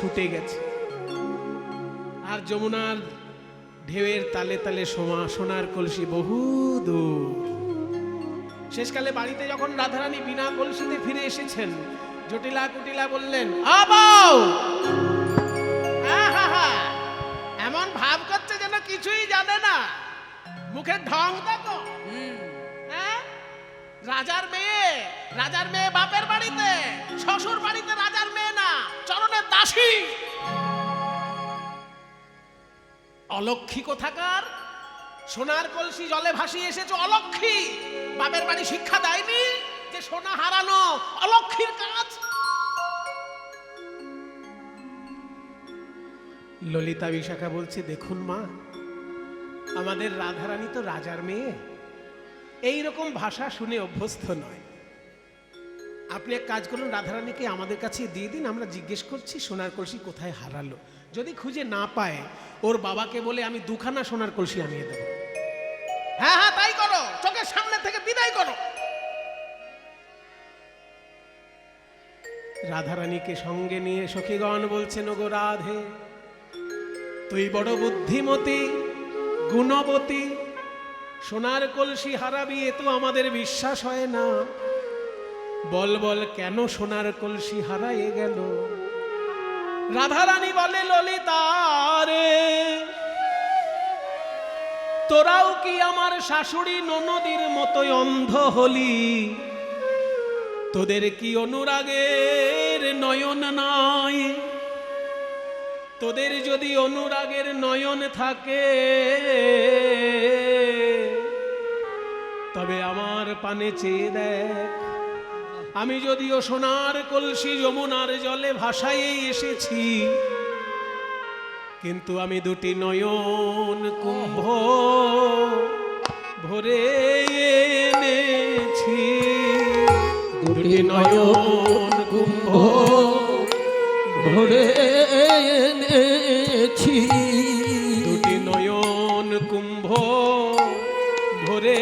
ছুটে গেছে, আর যমুনার ঢেউয়ের তালে তালে সোনার কলসি বহু দূর। শেষকালে বাড়িতে যখন রাধারানী বিনা কলসিতে ফিরে এসেছেন, জটিলা কুটিলা বললেন, আবাও, এমন ভাব করছে যেন কিছুই জানে না, মুখের ঢং দেখো। রাজার মেয়ে বাপের বাড়িতে, শ্বশুর বাড়িতে রাজার মেয়ে না, চরণের দাসী। অলক্ষী কোথাকার, সোনার কলসি জলে ভাসিয়ে এসেছো অলক্ষী। বাপের বাড়ি শিক্ষা দেয়নি যে সোনা হারানো অলক্ষীর কাজ। ললিতা বিশাখা বলছে, দেখুন মা, আমাদের রাধারানী তো রাজার মেয়ে, এইরকম ভাষা শুনে অভ্যস্ত নয়। আপনি এক কাজ করুন, রাধারানীকে আমাদের কাছে দিয়ে দিন, আমরা জিজ্ঞেস করছি সোনার কলসি কোথায় হারালো। যদি খুঁজে না পায়, ওর বাবাকে বলে আমি দুখানা সোনার কলসি আনিয়ে দেব। হ্যাঁ হ্যাঁ, তাই করো, চোখের সামনে থেকে বিদায় করো। রাধারানীকে সঙ্গে নিয়ে সখীগণ বলছেন, ওগো রাধে, তুই বড় বুদ্ধিমতী, গুণবতী, সোনার কলসি হারাবি এ তো আমাদের বিশ্বাস হয় না। বল বল, কেন সোনার কলসি হারায়ে গেল? রাধারানী বলে, ললিতা রে, তোরাও কি আমার শাশুড়ি ননদির মতোই অন্ধ হলি? তোদের কি অনুরাগের নয়ন নাই? তোদের যদি অনুরাগের নয়ন থাকে, তবে আমার পানে চেয়ে দেখ। আমি যদিও সোনার কলসি যমুনার জলে ভাসাইয়ে এসেছি, কিন্তু আমি দুটি নয়ন কুম্ভ ভরে এনেছি। দুটি নয়ন কুম্ভ ভরে এনেছি। দুটি নয়ন কুম্ভ ভরে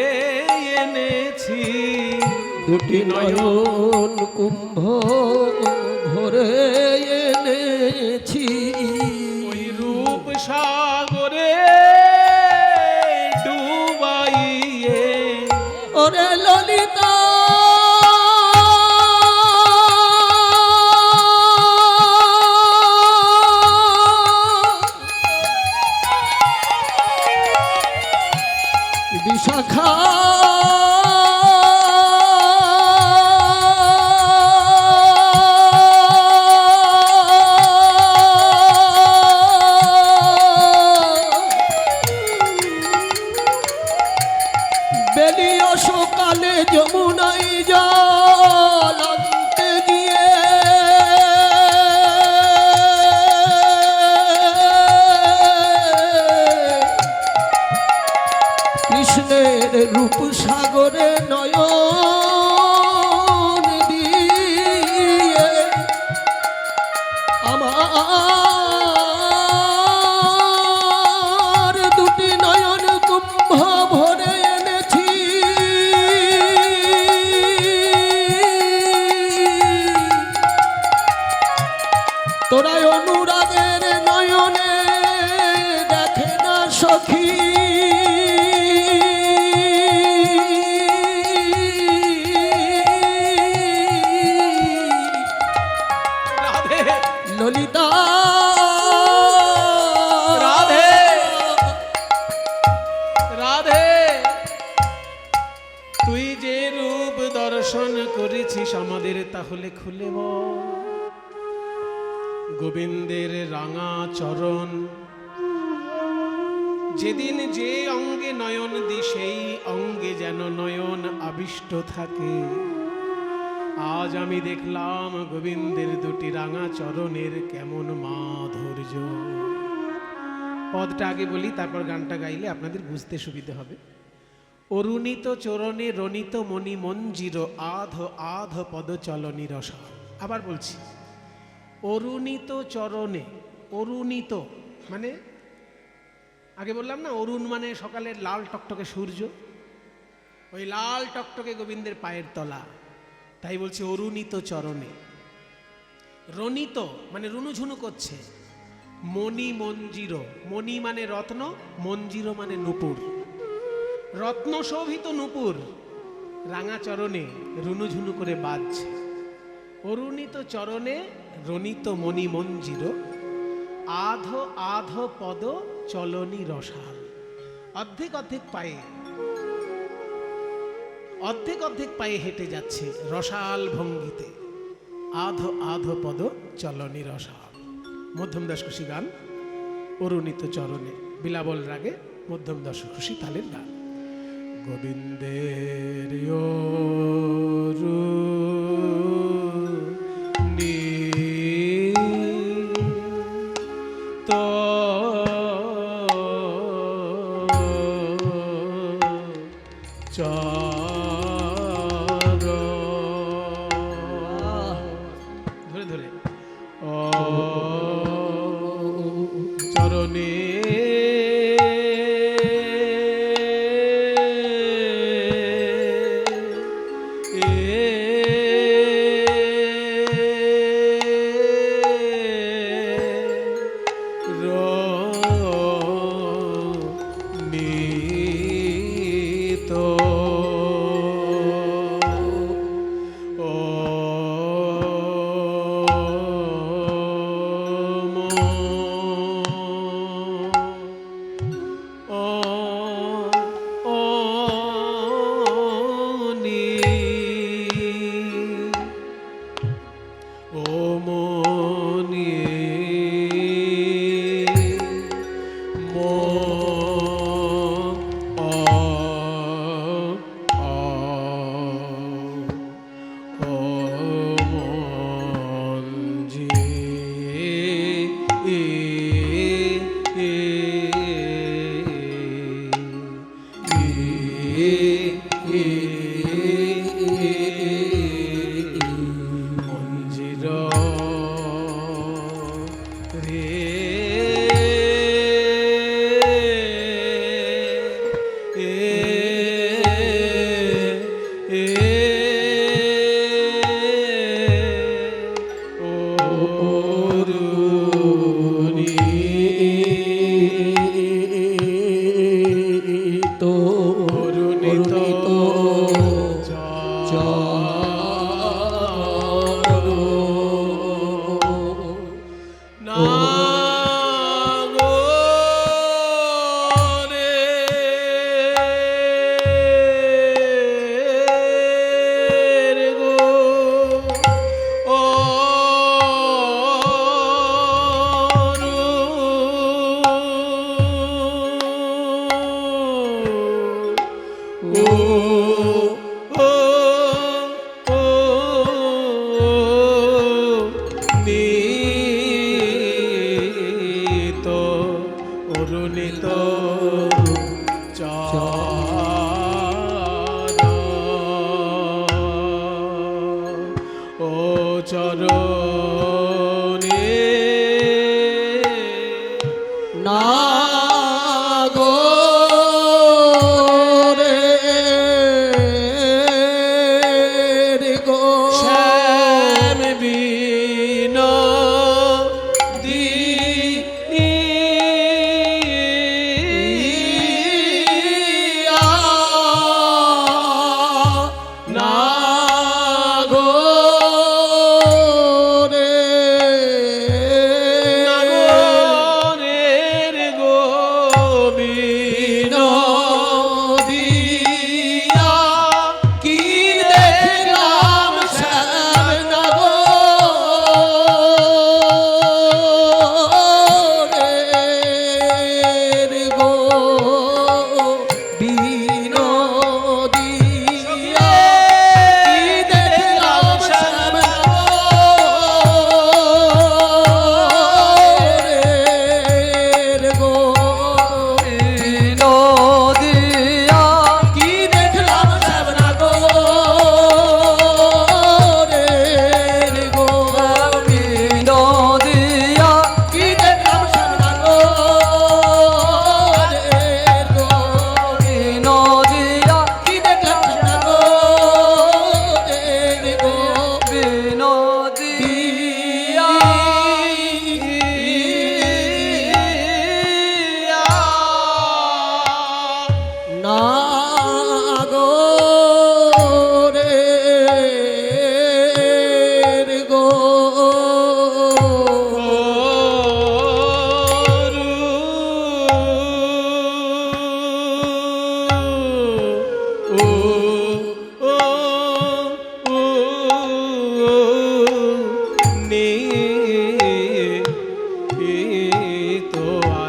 এনেছি। দুটি নয়ন কুম্ভ ভরে এনেছি। ওই রূপ সাগরে ডুবাইয়ে, ওরে ললিতা, বিশাখা বেলিও সকালে যমুনাই জল আনতে গিয়ে কৃষ্ণের রূপ সাগরে নয়ন দিয়ে আমার দুটি নয়ন কুম্ভ ভরে এনেছি। তোরা অনুরাগের নয়নে দেখে না সখী, ললিতা রাধে রাধে, তুই যে রূপ দর্শন করেছিস আমাদের, তাহলে খুলে বল। গোবিন্দের রাঙা চরণ, যেদিন যে অঙ্গে নয়ন দি সেই অঙ্গে যেন নয়ন আবিষ্ট থাকে। আজ আমি দেখলাম গোবিন্দের দুটি রাঙা চরণের কেমন মাধুর্য। পদটা আগে বলি, তারপর গানটা গাইলে আপনাদের বুঝতে সুবিধা হবে। অরুণিত চরণে রণিত মণি মঞ্জির আধ আধ পদ চলনি রস। আবার বলছি, অরুণিত চরণে, অরুণিত মানে আগে বললাম না, অরুণ মানে সকালের লাল টকটকে সূর্য, ওই লাল টকটকে গোবিন্দের পায়ের তলা, তাই বলছি অরুণিত চরণে। রনিত মানে রুনুঝুনু করছে। মণি মঞ্জির, মণি মানে রত্ন, মঞ্জির মানে নূপুর। রত্ন শোভিত নূপুর রাঙা চরণে রুনুঝুনু করে বাজছে। অরুণিত চরণে রনিত মণি মঞ্জির, আধ আধ পদ চলনি রসাল। অর্ধেক অর্ধেক পায়ে, অর্ধেক অর্ধেক পায়ে হেঁটে যাচ্ছে রসাল ভঙ্গিতে। আধ আধ পদ চলনি রসাল। মধ্যম দশকোষী গান, অরুণিত চরণে, বিলাবল রাগে মধ্যম দশকোষী তালের গান। গোবিন্দের ধরে ধরে চরণে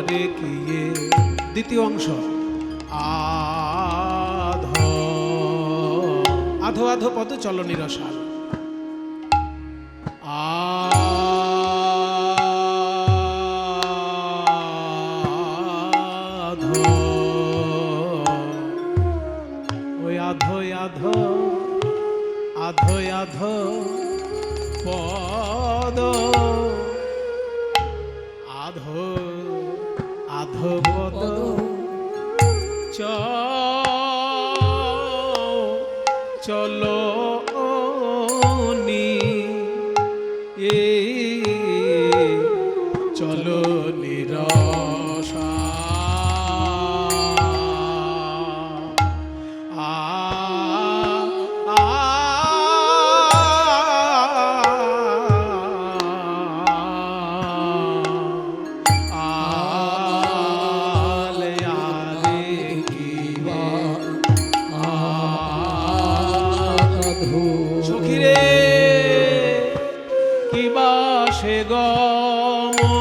দেখিয়ে দ্বিতীয় অংশ আধো আধো আধো পদ চলনি রসাল আধো ওই আধো আধো আধো আধো পদ আধো আধো পদ চলো নি চলো নিরসা সখীরে কিবা সে গমনের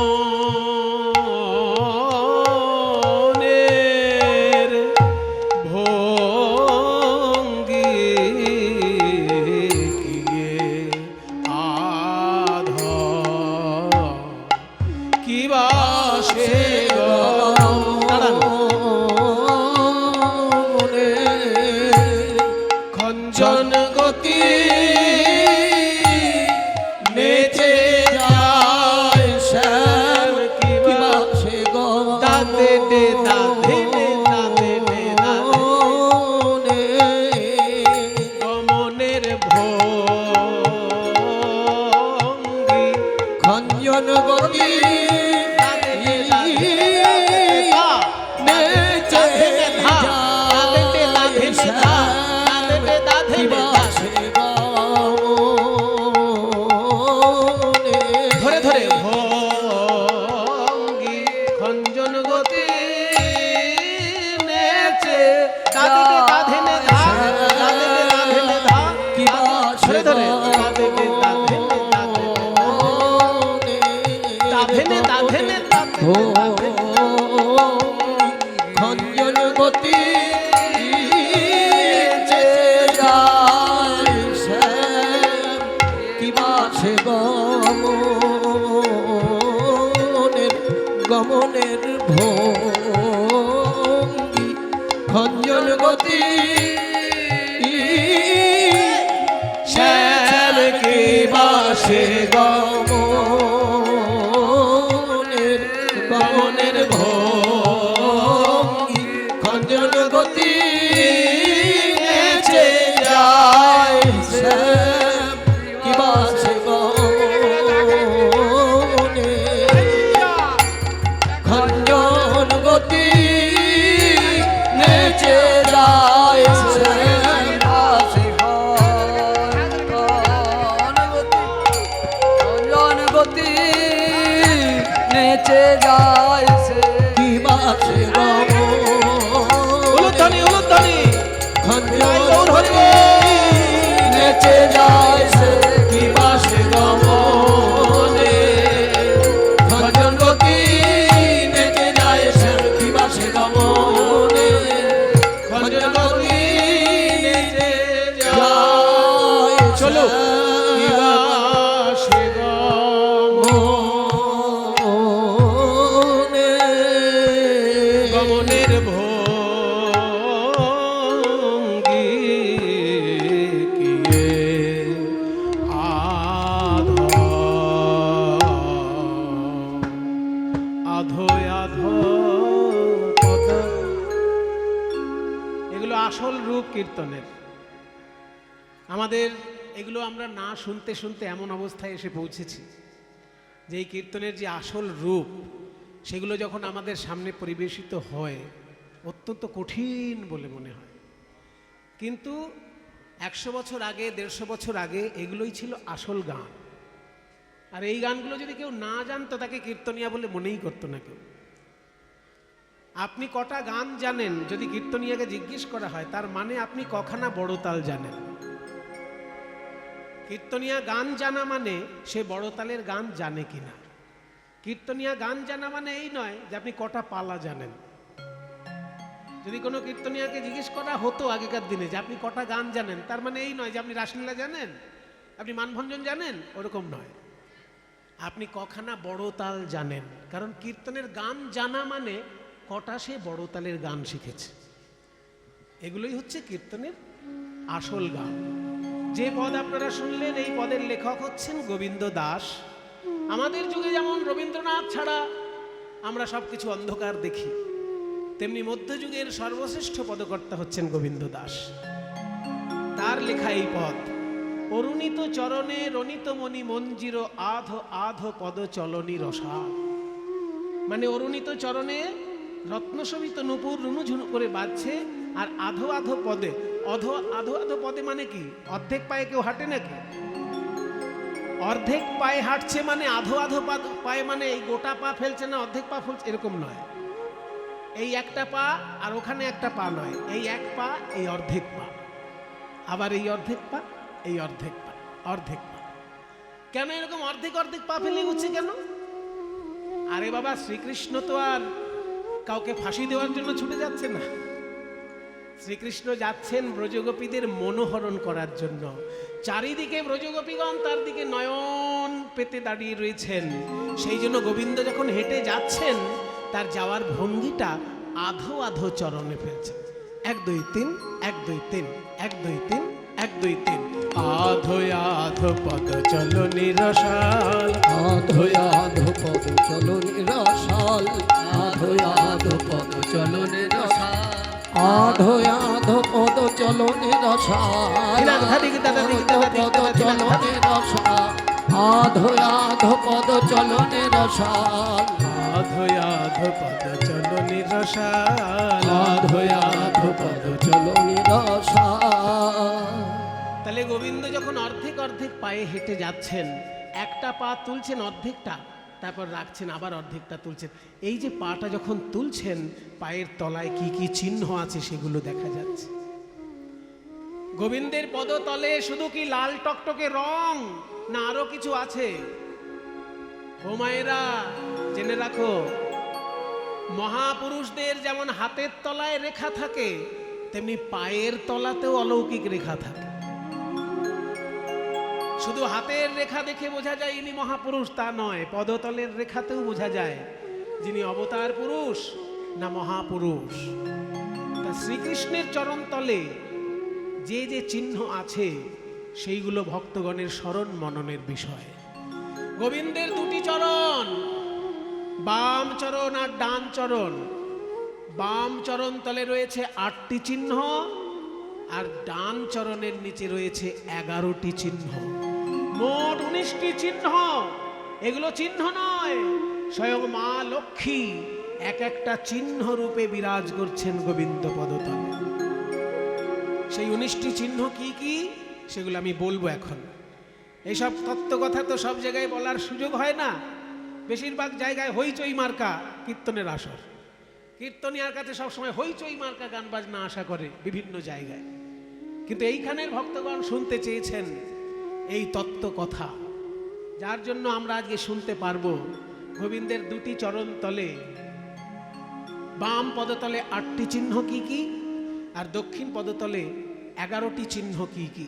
ভঙ্গি কিয়ে আধ কিবা সে খঞ্জন গতি নেচে যায় শ্যাম কিবা সে দাদে দে দাদে দে দাদে দে দাদে গমনের ভঙ্গি খঞ্জন গতি ধরে ধরে ভঙ্গি খঞ্জন গতি নেচে দাদে দাধে নে ধা দাদে দাধে নে ধা কিবা ধরে ধরে দাদে দাধে নে দাধে নে দাধে নে খঞ্জন গতি গমনের ভঙ্গি খঞ্জন গতি শ্যাম কি বাসে গমনের গমনের ভঙ্গি খঞ্জন গতি নেচে যায় শ্যাম কি বাসে খঞ্জন গতি নেচে যায় খঞ্জন গতি নেচে যায় কি বাসে উলুধ্বনি উলুধ্বনি খঞ্জন গতি নেচে যায় কি বাসে গমনে খঞ্জন গতি নেচে যায় কি বাসে গমনে খঞ্জন গতি নেচে যায় চলো কি বাসে গমনে গমনের ভঙ্গি কিয়ে আধো আধো পদ এগুলো আসল রূপ কীর্তনের। আমাদের এগুলো আমরা না শুনতে শুনতে এমন অবস্থায় এসে পৌঁছেছি যে এই কীর্তনের যে আসল রূপ সেগুলো যখন আমাদের সামনে পরিবেশিত হয় অত্যন্ত কঠিন বলে মনে হয়, কিন্তু 100 বছর আগে 150 বছর আগে এগুলোই ছিল আসল গান। আর এই গানগুলো যদি কেউ না জানতো তাকে কীর্তনিয়া বলে মনেই করতো না কেউ। আপনি কটা গান জানেন যদি কীর্তনিয়াকে জিজ্ঞেস করা হয় তার মানে আপনি কখানা বড় তাল জানেন। কীর্তনিয়া গান জানা মানে সে বড় তালের গান জানে কিনা। কীর্তনিয়া গান জানা মানে এই নয় যে আপনি কটা পালা জানেন। যদি কোনো কীর্তনিয়াকে জিজ্ঞেস করা হতো আগেকার দিনে যে আপনি কটা গান জানেন, তার মানে এই নয় যে আপনি রাসলীলা জানেন, আপনি মানভঞ্জন জানেন, ওরকম নয়। আপনি কখানা বড় তাল জানেন, কারণ কীর্তনের গান জানা মানে কটা সে বড় তালের গান শিখেছে। এগুলোই হচ্ছে কীর্তনের আসল গান। যে পদ আপনারা শুনলেন, এই পদের লেখক হচ্ছেন গোবিন্দ দাস। আমাদের যুগে যেমন রবীন্দ্রনাথ ছাড়া আমরা সবকিছু অন্ধকার দেখি, তেমনি মধ্যযুগের সর্বশ্রেষ্ঠ পদকর্তা হচ্ছেন গোবিন্দ দাস। তার লেখা এই পদ, অরুণিত চরণে রণিত মণি মঞ্জির আধো আধো পদ চলনি রসা। মানে অরুণিত চরণে রত্নশোভিত নূপুর রুনুঝুনু করে বাজছে, আর আধো আধো পদে, আধো আধো পদে মানে কি? অর্ধেক পায়ে কেউ হাঁটে নাকি? অর্ধেক পায়ে হাঁটছে মানে আধো আধো পায়ে মানে এই গোটা পা ফেলছে না, অর্ধেক পা ফেলছে, এরকম নয়। এই একটা পা আর ওখানে একটা পা নয়, এই এক পা, এই অর্ধেক পা, আবার এই অর্ধেক পা, এই অর্ধেক পা, অর্ধেক পা। কেন এরকম অর্ধেক অর্ধেক পা ফেলে হচ্ছে কেন? আরে বাবা, শ্রীকৃষ্ণ তো আর কাউকে ফাঁসি দেওয়ার জন্য ছুটে যাচ্ছে না। শ্রীকৃষ্ণ যাচ্ছেন ব্রজগোপীদের মনোহরণ করার জন্য। চারিদিকে ব্রজগোপীগণ তার দিকে নয়ন পেতে দাঁড়িয়ে রয়েছেন। সেই জন্য গোবিন্দ যখন হেঁটে যাচ্ছেন, তার যাওয়ার ভঙ্গিটা আধো আধো চরণে ফেলছে। 1 2 3 1 2 3 1 2 3 1 2 3। আধো আধো পদ চলনি রসাল, আধো আধো পদ চলনি রসাল, আধো আধো পদ চলনি রসাল, আধো আধো পদ চলনি রসাল, পদ চলনি রসাল, আধো আধো পদ চলনি রসাল, আধো আধো পদ চলনি রসাল, আধো আধো পদ চলনি রসাল। তাহলে গোবিন্দ যখন অর্ধেক অর্ধেক পায়ে হেঁটে যাচ্ছেন, একটা পা তুলছেন অর্ধেকটা, তারপর রাখছেন, আবার অর্ধেকটা তুলছেন। এই যে পাটা যখন তুলছেন, পায়ের তলায় কি কি চিহ্ন আছে সেগুলো দেখা যাচ্ছে। গোবিন্দের পদতলে শুধু কি লাল টকটকে রং, না আরো কিছু আছে? ও মায়েরা, জেনে রাখো, মহাপুরুষদের যেমন হাতের তলায় রেখা থাকে, তেমনি পায়ের তলাতেও অলৌকিক রেখা থাকে। শুধু হাতের রেখা দেখে বোঝা যায় ইনি মহাপুরুষ, তা নয়। পদতলের রেখাতেও বোঝা যায় যিনি অবতার পুরুষ না মহাপুরুষ। তা শ্রীকৃষ্ণের চরণ তলে যে যে চিহ্ন আছে, সেইগুলো ভক্তগণের স্মরণ মননের বিষয়। গোবিন্দের দুটি চরণ, বাম চরণ আর ডান চরণ। বাম চরণ তলে রয়েছে 8টি চিহ্ন, আর ডান চরণের নিচে রয়েছে 11টি চিহ্ন, মোট 19টি চিহ্ন। এগুলো চিহ্ন নয়, স্বয়ং মা লক্ষ্মী এক একটা চিহ্ন রূপে বিরাজ করছেন গোবিন্দ পদতলে। সেই 19টি চিহ্ন কি কি সেগুলো আমি বলবো এখন। এইসব তত্ত্ব কথা তো সব জায়গায় বলার সুযোগ হয় না। বেশিরভাগ জায়গায় হইচই মার্কা কীর্তনের আসর, কীর্তনিয়ার কাছে সবসময় হইচই মার্কা গান বাজনা আশা করে বিভিন্ন জায়গায়। কিন্তু এইখানের ভক্তগণ শুনতে চেয়েছেন এই তত্ত্ব কথা, যার জন্য আমরা আজকে শুনতে পারবো গোবিন্দের দুটি চরণ তলে, বাম পদতলে 8টি চিহ্ন কি কি, আর দক্ষিণ পদতলে 11টি চিহ্ন কি কি।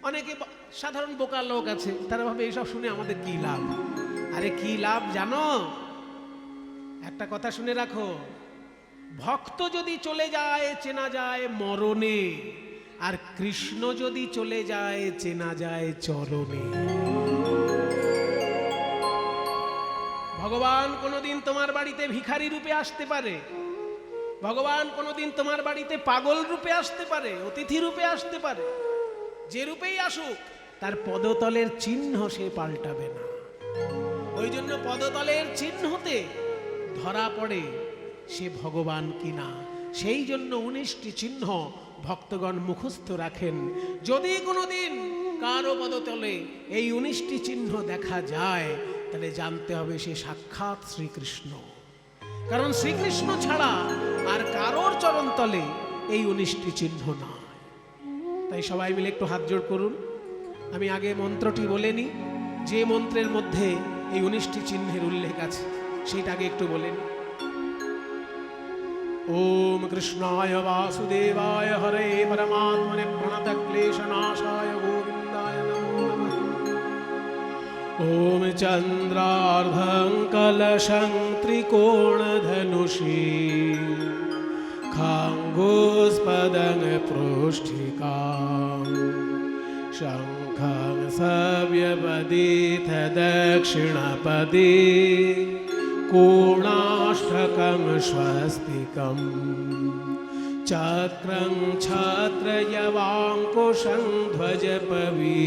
অনেকে সাধারণ বোকা লোক আছে, তারা ভাবে এইসব শুনে আমাদের কি লাভ। আরে কি লাভ জানো? একটা কথা শুনে রাখো, ভক্ত যদি চলে যায় চেনা যায় মরণে, আর কৃষ্ণ যদি চলে যায় চেনা যায় চরণে। ভগবান কোনোদিন তোমার বাড়িতে ভিখারি রূপে আসতে পারে, ভগবান কোনোদিন তোমার বাড়িতে পাগল রূপে আসতে পারে, অতিথি রূপে আসতে পারে। যে রূপেই আসুক, তার পদতলের চিহ্ন সে পাল্টাবে না। ওই জন্য পদতলের চিহ্নতে ধরা পড়ে সে ভগবান কিনা। সেই জন্য 19টি চিহ্ন ভক্তগণ মুখস্থ রাখেন। যদি কোনোদিন কারো পদতলে এই 19টি চিহ্ন দেখা যায়, তাহলে জানতে হবে সে সাক্ষাৎ শ্রীকৃষ্ণ। কারণ শ্রীকৃষ্ণ ছাড়া আর কারোর চরণ তলে এই 19টি চিহ্ন নয়। তাই সবাই মিলে একটু হাত জোড় করুন। আমি আগে মন্ত্রটি বলে নিই, যে মন্ত্রের মধ্যে এই 19টি চিহ্নের উল্লেখ আছে, সেটা আগে একটু বলেন। ওম কৃষ্ণায় বাসুদেবায় হরে পরমাত্মনে প্রণত ক্লেশনাশায় গোবিন্দায় নমো নমঃ। ওম চন্দ্রার্ধং কলশং ত্রিকোণধনুষী খাঙ্গোস্পদং পৃষ্ঠিকাং শঙ্খং সব্যপদীথ দক্ষিণপদে কোণাষ্টকং স্বস্তিকং চক্রং ছত্রয়বাঙ্কুশং ধ্বজপবি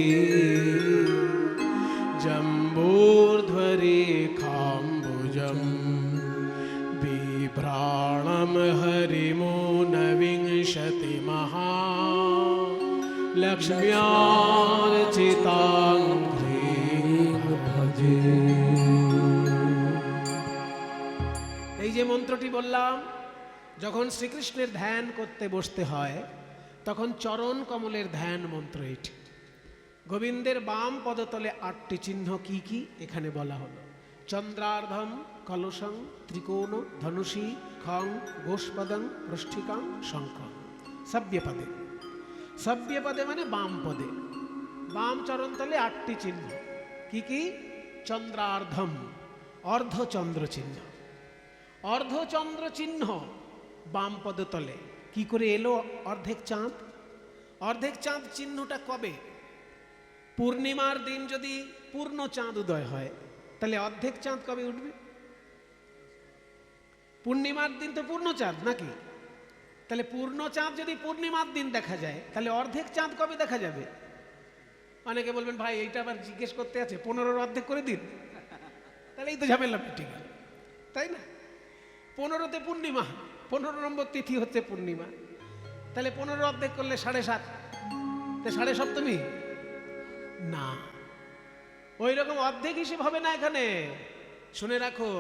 জম্বূর্ধ্বরেখাম্বুজং বিভ্রাণं হরিমূনবিংশতি মহা লক্ষ্ম্যার্চিতাং ভজে। এই যে মন্ত্রটি বললাম, যখন শ্রীকৃষ্ণের ধ্যান করতে বসতে হয় তখন চরণ কমলের ধ্যান মন্ত্র এটি। গোবিন্দের বাম পদতলে 8টি চিহ্ন কি কি এখানে বলা হলো। চন্দ্রার্ধম কলশং ত্রিকোণ ধনুষী খং গোষ্পদং পৃষ্ঠিকাং শঙ্খং সব্যপদে। সব্যপদে মানে বাম পদে, বাম চরণতলে 8টি চিহ্ন কি কি? চন্দ্রার্ধম অর্ধচন্দ্র চিহ্ন, অর্ধচন্দ্র চিহ্ন বাম পদতলে। কি করে এলো অর্ধেক চাঁদ? অর্ধেক চাঁদ চিহ্নটা কবে? পূর্ণিমার দিন যদি পূর্ণ চাঁদ উদয় হয় তাহলে অর্ধেক চাঁদ কবে উঠবে? পূর্ণিমার দিন তো পূর্ণ চাঁদ নাকি? তাহলে পূর্ণ চাঁদ যদি পূর্ণিমার দিন দেখা যায় তাহলে অর্ধেক চাঁদ কবে দেখা যাবে? অনেকে বলবেন ভাই এইটা আবার জিজ্ঞেস করতে আছে, 15 অর্ধেক করে দিন, তাহলে এই তো ঝামেলা মিটে গেল, তাই না? 15তে পূর্ণিমা, 15 নম্বর তিথি হচ্ছে পূর্ণিমা, তাহলে 15 অর্ধেক করলে 7.5, তো 7.5 না, ওই রকম অর্ধেক হিসেব হবে না এখানে। শুনে রাখো,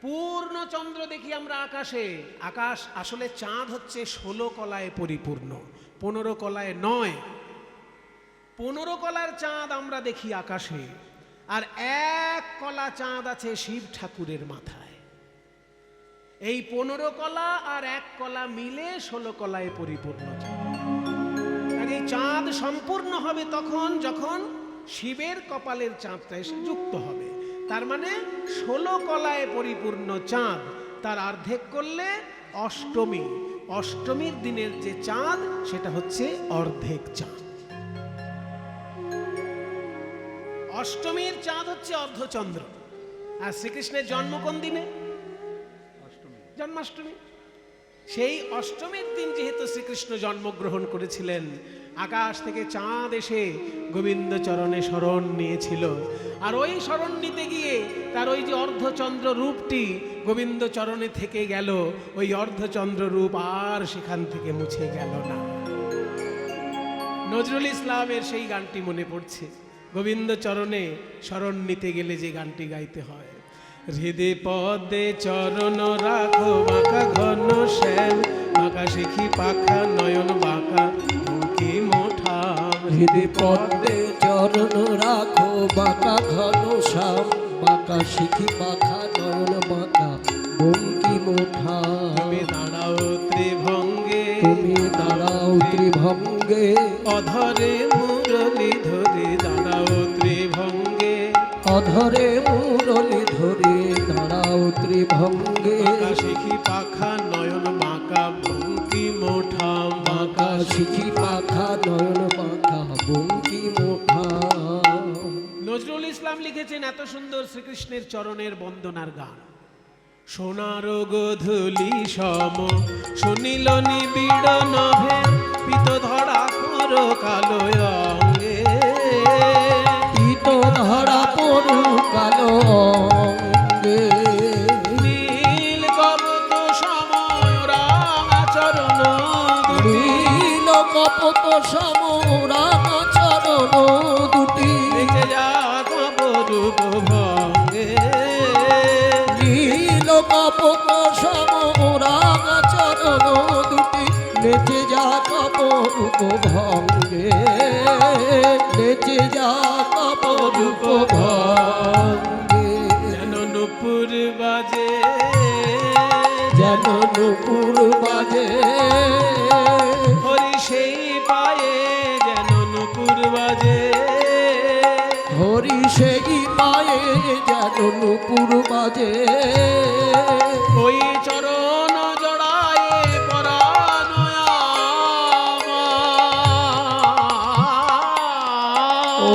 পূর্ণ চন্দ্র দেখি আমরা আকাশে, আকাশ আসলে চাঁদ হচ্ছে 16 কলায় পরিপূর্ণ, 15 কলায় নয়। 15 কলার চাঁদ আমরা দেখি আকাশে, আর 1 কলা চাঁদ আছে শিব ঠাকুরের মাথায়। এই 15 কলা আর 1 কলা মিলে 16 কলায় পরিপূর্ণ চাঁদ। এই চাঁদ সম্পূর্ণ হবে তখন যখন শিবের কপালের চাঁদটা এসে যুক্ত হবে। তার মানে 16 কলায় পরিপূর্ণ চাঁদ, তার অর্ধেক করলে অষ্টমী, অষ্টমীর দিনের যে চাঁদ সেটা হচ্ছে অর্ধেক চাঁদ। অষ্টমীর চাঁদ হচ্ছে অর্ধচন্দ্র। আর শ্রীকৃষ্ণের জন্ম কোন দিনে? জন্মাষ্টমী। সেই অষ্টমীর দিন যেহেতু শ্রীকৃষ্ণ জন্মগ্রহণ করেছিলেন, আকাশ থেকে চাঁদ এসে গোবিন্দ চরণে শরণ নিয়েছিল। আর ওই শরণ নিতে গিয়ে তার ওই যে অর্ধচন্দ্র রূপটি গোবিন্দ চরণে থেকে গেল, ওই অর্ধচন্দ্র রূপ আর সেখান থেকে মুছে গেল না। নজরুল ইসলামের সেই গানটি মনে পড়ছে, গোবিন্দ চরণে শরণ নিতে গেলে যে গানটি গাইতে হয়। হৃদে পদে চরণ রাখো বাঁকা ঘন শ্যাম, বাঁকা শিখি পাখা নয়ন বাঁকা বুকে মোঠা। হৃদে পদ্মে চরণ রাখো বাঁকা ঘন শ্যাম, বাঁকা শিখি পাখা নয়ন বাঁকা বঙ্কি মোঠা। তুমি দাঁড়াও ত্রিভঙ্গে, তুমি দাঁড়াও ত্রিভঙ্গে, অধরে মুরলি ধরে দাঁড়াও ত্রিভঙ্গে, অধরে মুরলি ধরে দাঁড়াও ত্রিভঙ্গে। বাঁকা শিখি পাখা নয়ন বাঁকা বঙ্কি মোঠা, বাঁকা শিখি পাখা নয়ন বাঁকা বঙ্কি মোঠা। নজরুল ইসলাম লিখেছেন এত সুন্দর শ্রীকৃষ্ণের চরণের বন্দনার গান। সোনার গোধূলি সম শুনিল নিবিড় নভে, পিত ধরা কর কালো অঙ্গে, পিত ধরা পড়ু কালো অঙ্গে। নীল কপত সম রাঙা চরণ দুটি, নীল কপত সম রাঙা চরণ দুটি, বেঁচে যা কব রূপ ভঙ্গে। নীল কপত সম রাঙা চরণ দুটি, নেচে যা কপ রূপ ভঙ্গে, নেচে যা কপ রূপ ভঙ্গে। বাজে, যেন নুপুর বাজে, হরি সেই পায়ে যেন নুপুর বাজে, হরি সেই পায়ে যেন নুপুর বাজে, ওই চরণ জড়ায় পরাণ আমার।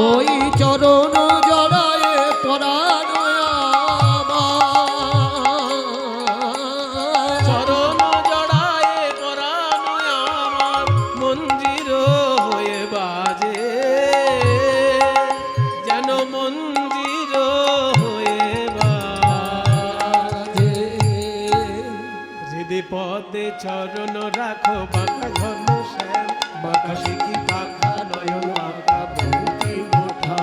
ওই চরণ জড়ায় পরাণ আমার। চরণ জড়ায় পরাণ আমার, মন্দির হয়ে বাজে, যেন মন্দির হয়ে বাজে। হৃদয় পদে চরণ রাখো বাঁকা ঘন শ্যাম, বাঁকা শিখি পাখা নয়ন বাঁকা বঙ্কি মোঠা।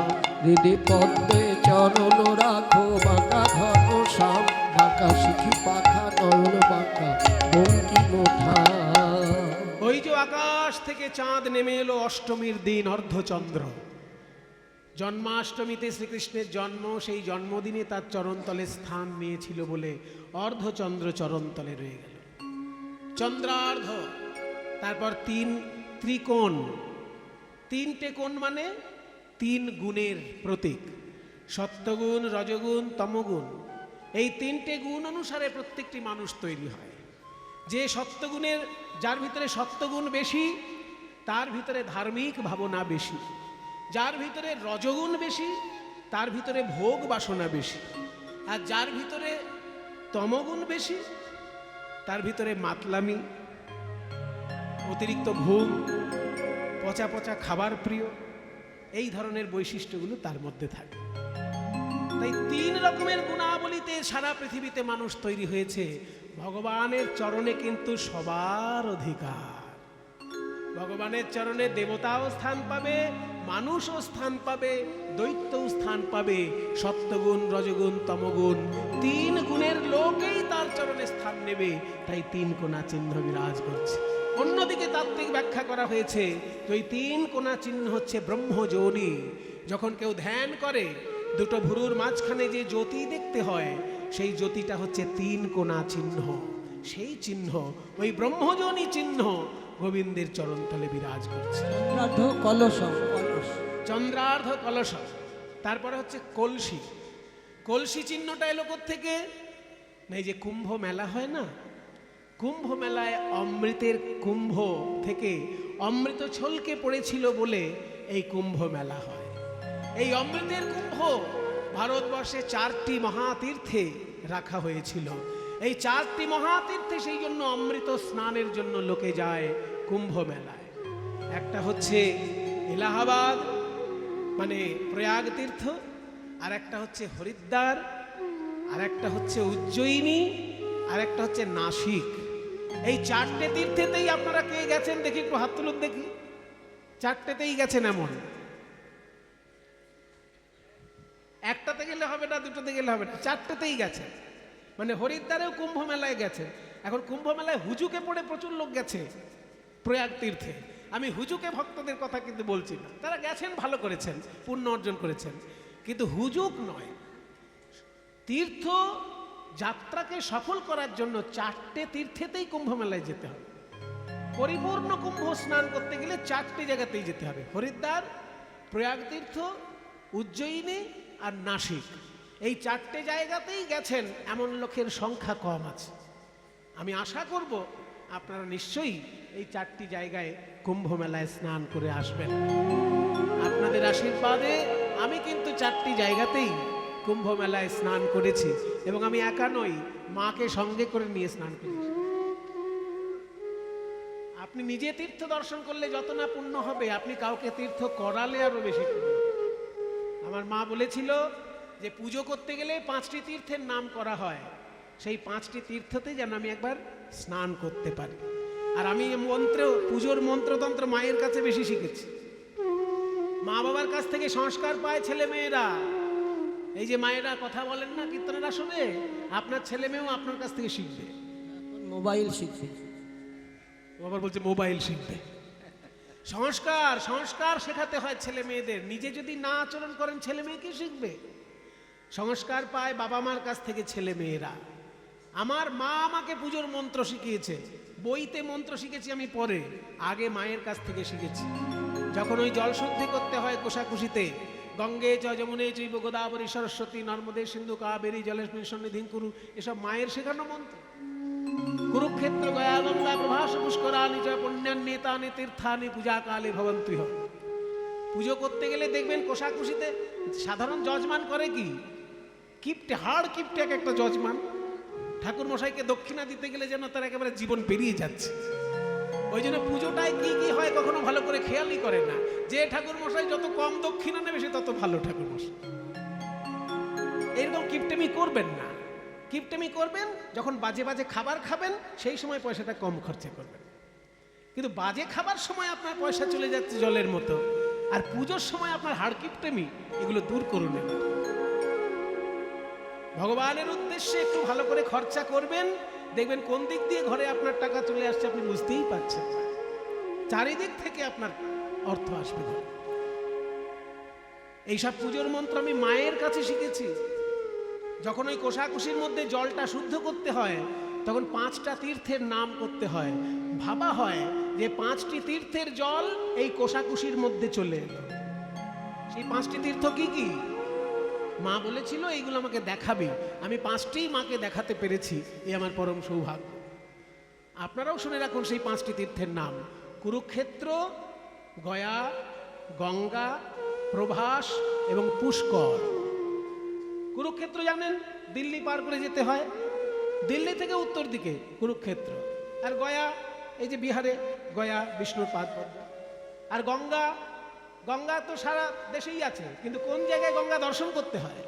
হৃদয় পদ্মে চরণ রাখো বাঁকা ধন শ্যাম, বাঁকা শিখি পাখা নয়ন বাঁকা বঙ্কি মোঠা। ওই যে আকাশ থেকে চাঁদ নেমে এলো অষ্টমীর দিন অর্ধচন্দ্র, জন্মাষ্টমীতে শ্রীকৃষ্ণের জন্ম, সেই জন্মদিনে তার চরণতলে স্থান নিয়েছিল বলে অর্ধচন্দ্র চরণতলে রয়ে গেল। চন্দ্রার্ধ, তারপর তিন ত্রিকোণ, তিনটে কোণ মানে তিন গুণের প্রতীক, সত্যগুণ, রজগুণ, তমগুণ। এই তিনটে গুণ অনুসারে প্রত্যেকটি মানুষ তৈরি হয়। যে সত্যগুণের, যার ভিতরে সত্যগুণ বেশি তার ভিতরে ধার্মিক ভাবনা বেশি, যার ভিতরে রজগুণ বেশি তার ভিতরে ভোগ বাসনা বেশি, আর যার ভিতরে তমগুণ বেশি তার ভিতরে মাতলামি, অতিরিক্ত ঘুম, পচা পচা খাবার প্রিয়, এই ধরনের বৈশিষ্ট্যগুলো তার মধ্যে থাকে। তাই তিন রকমের গুণাবলীতে সারা পৃথিবীতে মানুষ তৈরি হয়েছে। ভগবানের চরণে কিন্তু সবার অধিকার। ভগবানের চরণে দেবতাও স্থান পাবে, মানুষও স্থান পাবে, দৈত্যও স্থান পাবে। সত্যগুণ, রজগুণ, তমগুণ তিন গুণের লোকেই তার চরণে স্থান নেবে। তাই তিন কোণা চিহ্ন বিরাজ করছে। অন্যদিকে তাত্ত্বিক ব্যাখ্যা করা হয়েছে তো এই তিন কোণা চিহ্ন হচ্ছে ব্রহ্মযোনি। যখন কেউ ধ্যান করে দুটো ভুরুর মাঝখানে যে জ্যোতি দেখতে হয়, সেই জ্যোতিটা হচ্ছে তিন কোণা চিহ্ন। সেই চিহ্ন, ওই ব্রহ্মযোনি চিহ্ন গোবিন্দের চরণতলে বিরাজ করছে। চন্দ্রার্ধ কলসম, কলস, চন্দ্রার্ধ কলস, তারপরে হচ্ছে কলসি। কলসি চিহ্নটা এলো থেকে, এই যে কুম্ভ মেলা হয় না, কুম্ভ মেলায় অমৃতের কুম্ভ থেকে অমৃত ছলকে পড়েছিল বলে এই কুম্ভ মেলা হয়। এই অমৃতের কুম্ভ ভারতবর্ষে 4টি মহাতীর্থে রাখা হয়েছিল। এই 4টি মহাতীর্থে সেই জন্য অমৃত স্নানের জন্য লোকে যায় কুম্ভ মেলায়। একটা হচ্ছে এলাহাবাদ মানে প্রয়াগ তীর্থ, আর একটা হচ্ছে হরিদ্বার, আর একটা হচ্ছে উজ্জয়িনী, আর একটা হচ্ছে নাসিক। এই 4টে তীর্থেতেই আপনারা কে গেছেন দেখি, একটু হাত তুলুন দেখি। 4টেতেই গেছেন এমন? একটাতে গেলে হবে না, দুটোতে গেলে হবে না, 4টেতেই গেছে। মানে হরিদ্বারেও কুম্ভ মেলায় গেছে। এখন কুম্ভ মেলায় হুজুকে পড়ে প্রচুর লোক গেছে প্রয়াগ তীর্থে। আমি হুজুকে ভক্তদের কথা কিন্তু বলছি না, তারা গেছেন, ভালো করেছেন, পুণ্য অর্জন করেছেন, কিন্তু হুজুক নয়। তীর্থ যাত্রাকে সফল করার জন্য 4টে তীর্থেতেই কুম্ভ মেলায় যেতে হবে। পরিপূর্ণ কুম্ভ স্নান করতে গেলে 4টি জায়গাতেই যেতে হবে, হরিদ্বার, প্রয়াগ তীর্থ, উজ্জয়িনী আর নাসিক। এই 4টে জায়গাতেই গেছেন এমন লোকের সংখ্যা কম আছে। আমি আশা করব আপনারা নিশ্চয়ই এই 4টি জায়গায় কুম্ভ মেলায় স্নান করে আসবেন। আপনাদের আশীর্বাদে আমি কিন্তু 4টি জায়গাতেই কুম্ভ মেলায় স্নান করেছি, এবং আমি একা নই, মাকে সঙ্গে করে নিয়ে স্নান করেছি। আপনি নিজে তীর্থ দর্শন করলে যত না পুণ্য হবে, আপনি কাউকে তীর্থ করালে আরো বেশি পুণ্য। আমার মা বলেছিল যে পুজো করতে গেলে 5টি তীর্থের নাম করা হয়, সেই 5টি তীর্থতে যেন আমি একবার স্নান করতে পারি। আর আমি পুজোর মন্ত্রতন্ত্র মায়ের কাছে বেশি শিখেছি। মা বাবার কাছ থেকে সংস্কার পায় ছেলে মেয়েরা। এই যে মায়েরা কথা বলেন না কীর্তনের আসলে, আপনার ছেলে মেয়েও আপনার কাছ থেকে শিখবে। মোবাইল শিখবে, আবার বলছে মোবাইল শিখবে। সংস্কার শেখাতে হয় ছেলে মেয়েদের। নিজে যদি না আচরণ করেন ছেলে মেয়ে কি শিখবে? সংস্কার পায় বাবা মার কাছ থেকে ছেলে মেয়েরা। আমার মা আমাকে পুজোর মন্ত্র শিখিয়েছে, বইতে মন্ত্র শিখেছি আমি পরে, আগে মায়ের কাছ থেকে শিখেছি। যখন ওই জল শুদ্ধি করতে হয় কোষাকুষিতে, গঙ্গে চ যমুনে চৈব গোদাবরী সরস্বতী নর্মদে সিন্ধু কাবেরী জলেস্মিন সন্নিধিং কুরু, এসব মায়ের শেখানো মন্ত্র। কুরুক্ষেত্র গয়া গঙ্গা প্রভাস পুষ্করানি চ পুণ্যান্নেতানি তীর্থানি পূজা কালে ভবন্তি। পুজো করতে গেলে দেখবেন কোষাকুষিতে সাধারণ যজমান করে কি, কিপটে হাড় কিপটে এক একটা যজমান ঠাকুর মশাইকে দক্ষিণা দিতে গেলে যেন তার একেবারে জীবন পেরিয়ে যাচ্ছে। ওই জন্য পুজোটায় কি কি হয় কখনো ভালো করে খেয়ালই করে না। যে ঠাকুর মশাই যত কম দক্ষিণা নেবে সে তত ভালো ঠাকুর মশাই। এরকম কিপটেমি করবেন না। কিপটেমি করবেন যখন বাজে বাজে খাবার খাবেন, সেই সময় পয়সাটা কম খরচা করবেন। কিন্তু বাজে খাবার সময় আপনার পয়সা চলে যাচ্ছে জলের মতো, আর পুজোর সময় আপনার হাড় কিপটেমি, এগুলো দূর করুন। ভগবানের উদ্দেশ্যে একটু ভালো করে খরচা করবেন, দেখবেন কোন দিক দিয়ে ঘরে আপনার টাকা চলে আসছে আপনি বুঝতেই পারছেন। চারিদিক থেকে আপনার অর্থ আসবে ঘরে। এইসব পুজোর মন্ত্র আমি মায়ের কাছে শিখেছি। যখন ওই কোষাকুষির মধ্যে জলটা শুদ্ধ করতে হয়, তখন 5টা তীর্থের নাম করতে হয়। ভাবা হয় যে 5টি তীর্থের জল এই কোষাকুষির মধ্যে চলে এলো। সেই 5টি তীর্থ কি কি? মা বলেছিল এইগুলো আমাকে দেখাবি, আমি 5টিই মাকে দেখাতে পেরেছি, এই আমার পরম সৌভাগ্য। আপনারাও শুনে রাখুন সেই 5টি তীর্থের নাম: কুরুক্ষেত্র, গয়া, গঙ্গা, প্রভাস এবং পুষ্কর। কুরুক্ষেত্র জানেন দিল্লি পার করে যেতে হয়, দিল্লি থেকে উত্তর দিকে কুরুক্ষেত্র। আর গয়া এই যে বিহারে গয়া, বিষ্ণুর পাদ পদ্ম। আর গঙ্গা, গঙ্গা তো সারা দেশেই আছে, কিন্তু কোন জায়গায় গঙ্গা দর্শন করতে হয়?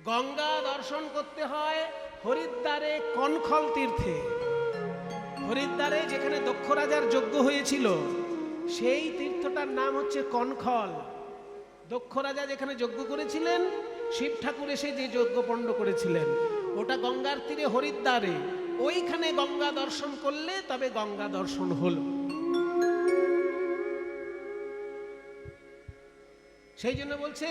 গঙ্গা দর্শন করতে হয় হরিদ্বারে কনখল তীর্থে। হরিদ্বারে যেখানে দক্ষ রাজার যজ্ঞ হয়েছিল, সেই তীর্থটার নাম হচ্ছে কনখল। দক্ষ রাজা যেখানে যজ্ঞ করেছিলেন, শিব ঠাকুর এসে যে যজ্ঞ পণ্ড করেছিলেন, ওটা গঙ্গার তীরে হরিদ্বারে। ওইখানে গঙ্গা দর্শন করলে তবে গঙ্গা দর্শন হলো। সেই জন্য বলছে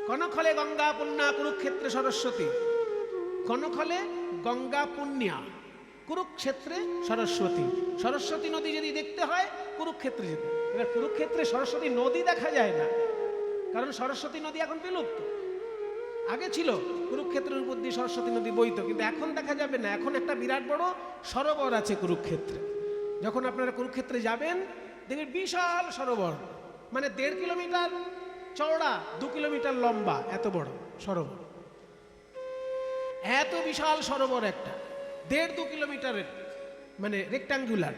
কনখলে গঙ্গা পুণ্যা কুরুক্ষেত্রে সরস্বতী। কনখলে গঙ্গা পুণ্যা, কুরুক্ষেত্রে সরস্বতী। সরস্বতী নদী যদি দেখতে হয় কুরুক্ষেত্রে যেতে। এবার কুরুক্ষেত্রে সরস্বতী নদী দেখা যায় না, কারণ সরস্বতী নদী এখন বিলুপ্ত। আগে ছিল কুরুক্ষেত্রের উপর দিয়ে সরস্বতী নদী বইতো, কিন্তু এখন দেখা যাবে না। এখন একটা বিরাট বড় সরোবর আছে কুরুক্ষেত্রে। যখন আপনারা কুরুক্ষেত্রে যাবেন দেখবেন বিশাল সরোবর, মানে 1.5 কিলোমিটার চওড়া, 2 কিলোমিটার লম্বা, এত বড় সরোবর। এত বিশাল সরোবর একটা 1.5-2 কিলোমিটারের, মানে রেক্টাঙ্গুলার,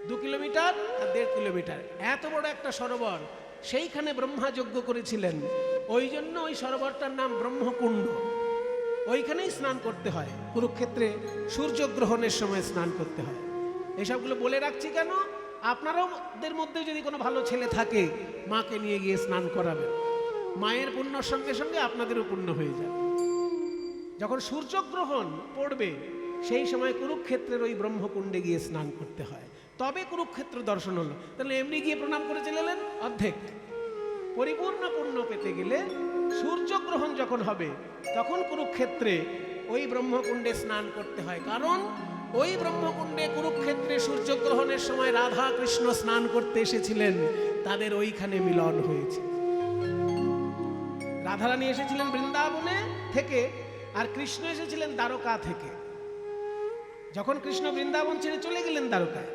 2 কিলোমিটার আর 1.5 কিলোমিটার, এত বড় একটা সরোবর। সেইখানে ব্রহ্মা যজ্ঞ করেছিলেন, ওই জন্য ওই সরোবরটার নাম ব্রহ্মকুণ্ড। ওইখানেই স্নান করতে হয়। কুরুক্ষেত্রে সূর্যগ্রহণের সময় স্নান করতে হয়। এসবগুলো বলে রাখছি কেন? আপনাদের মধ্যে যদি কোনো ভালো ছেলে থাকে, মাকে নিয়ে গিয়ে স্নান করাবেন। মায়ের পুণ্যর সঙ্গে সঙ্গে আপনাদেরও পুণ্য হয়ে যাবে। যখন সূর্যগ্রহণ পড়বে, সেই সময় কুরুক্ষেত্রের ওই ব্রহ্মকুণ্ডে গিয়ে স্নান করতে হয়, তবে কুরুক্ষেত্র দর্শন হলো। তাহলে এমনি গিয়ে প্রণাম করে চলে এলেন অর্ধেক। পরিপূর্ণ পুণ্য পেতে গেলে সূর্যগ্রহণ যখন হবে, তখন কুরুক্ষেত্রে ওই ব্রহ্মকুণ্ডে স্নান করতে হয়। কারণ ওই ব্রহ্মকুণ্ডে কুরুক্ষেত্রে সূর্যগ্রহণের সময় রাধা কৃষ্ণ স্নান করতে এসেছিলেন, তাদের ওইখানে মিলন হয়েছে। রাধারানী এসেছিলেন বৃন্দাবনে থেকে, আর কৃষ্ণ এসেছিলেন দ্বারকা থেকে। যখন কৃষ্ণ বৃন্দাবন ছেড়ে চলে গেলেন দ্বারকায়,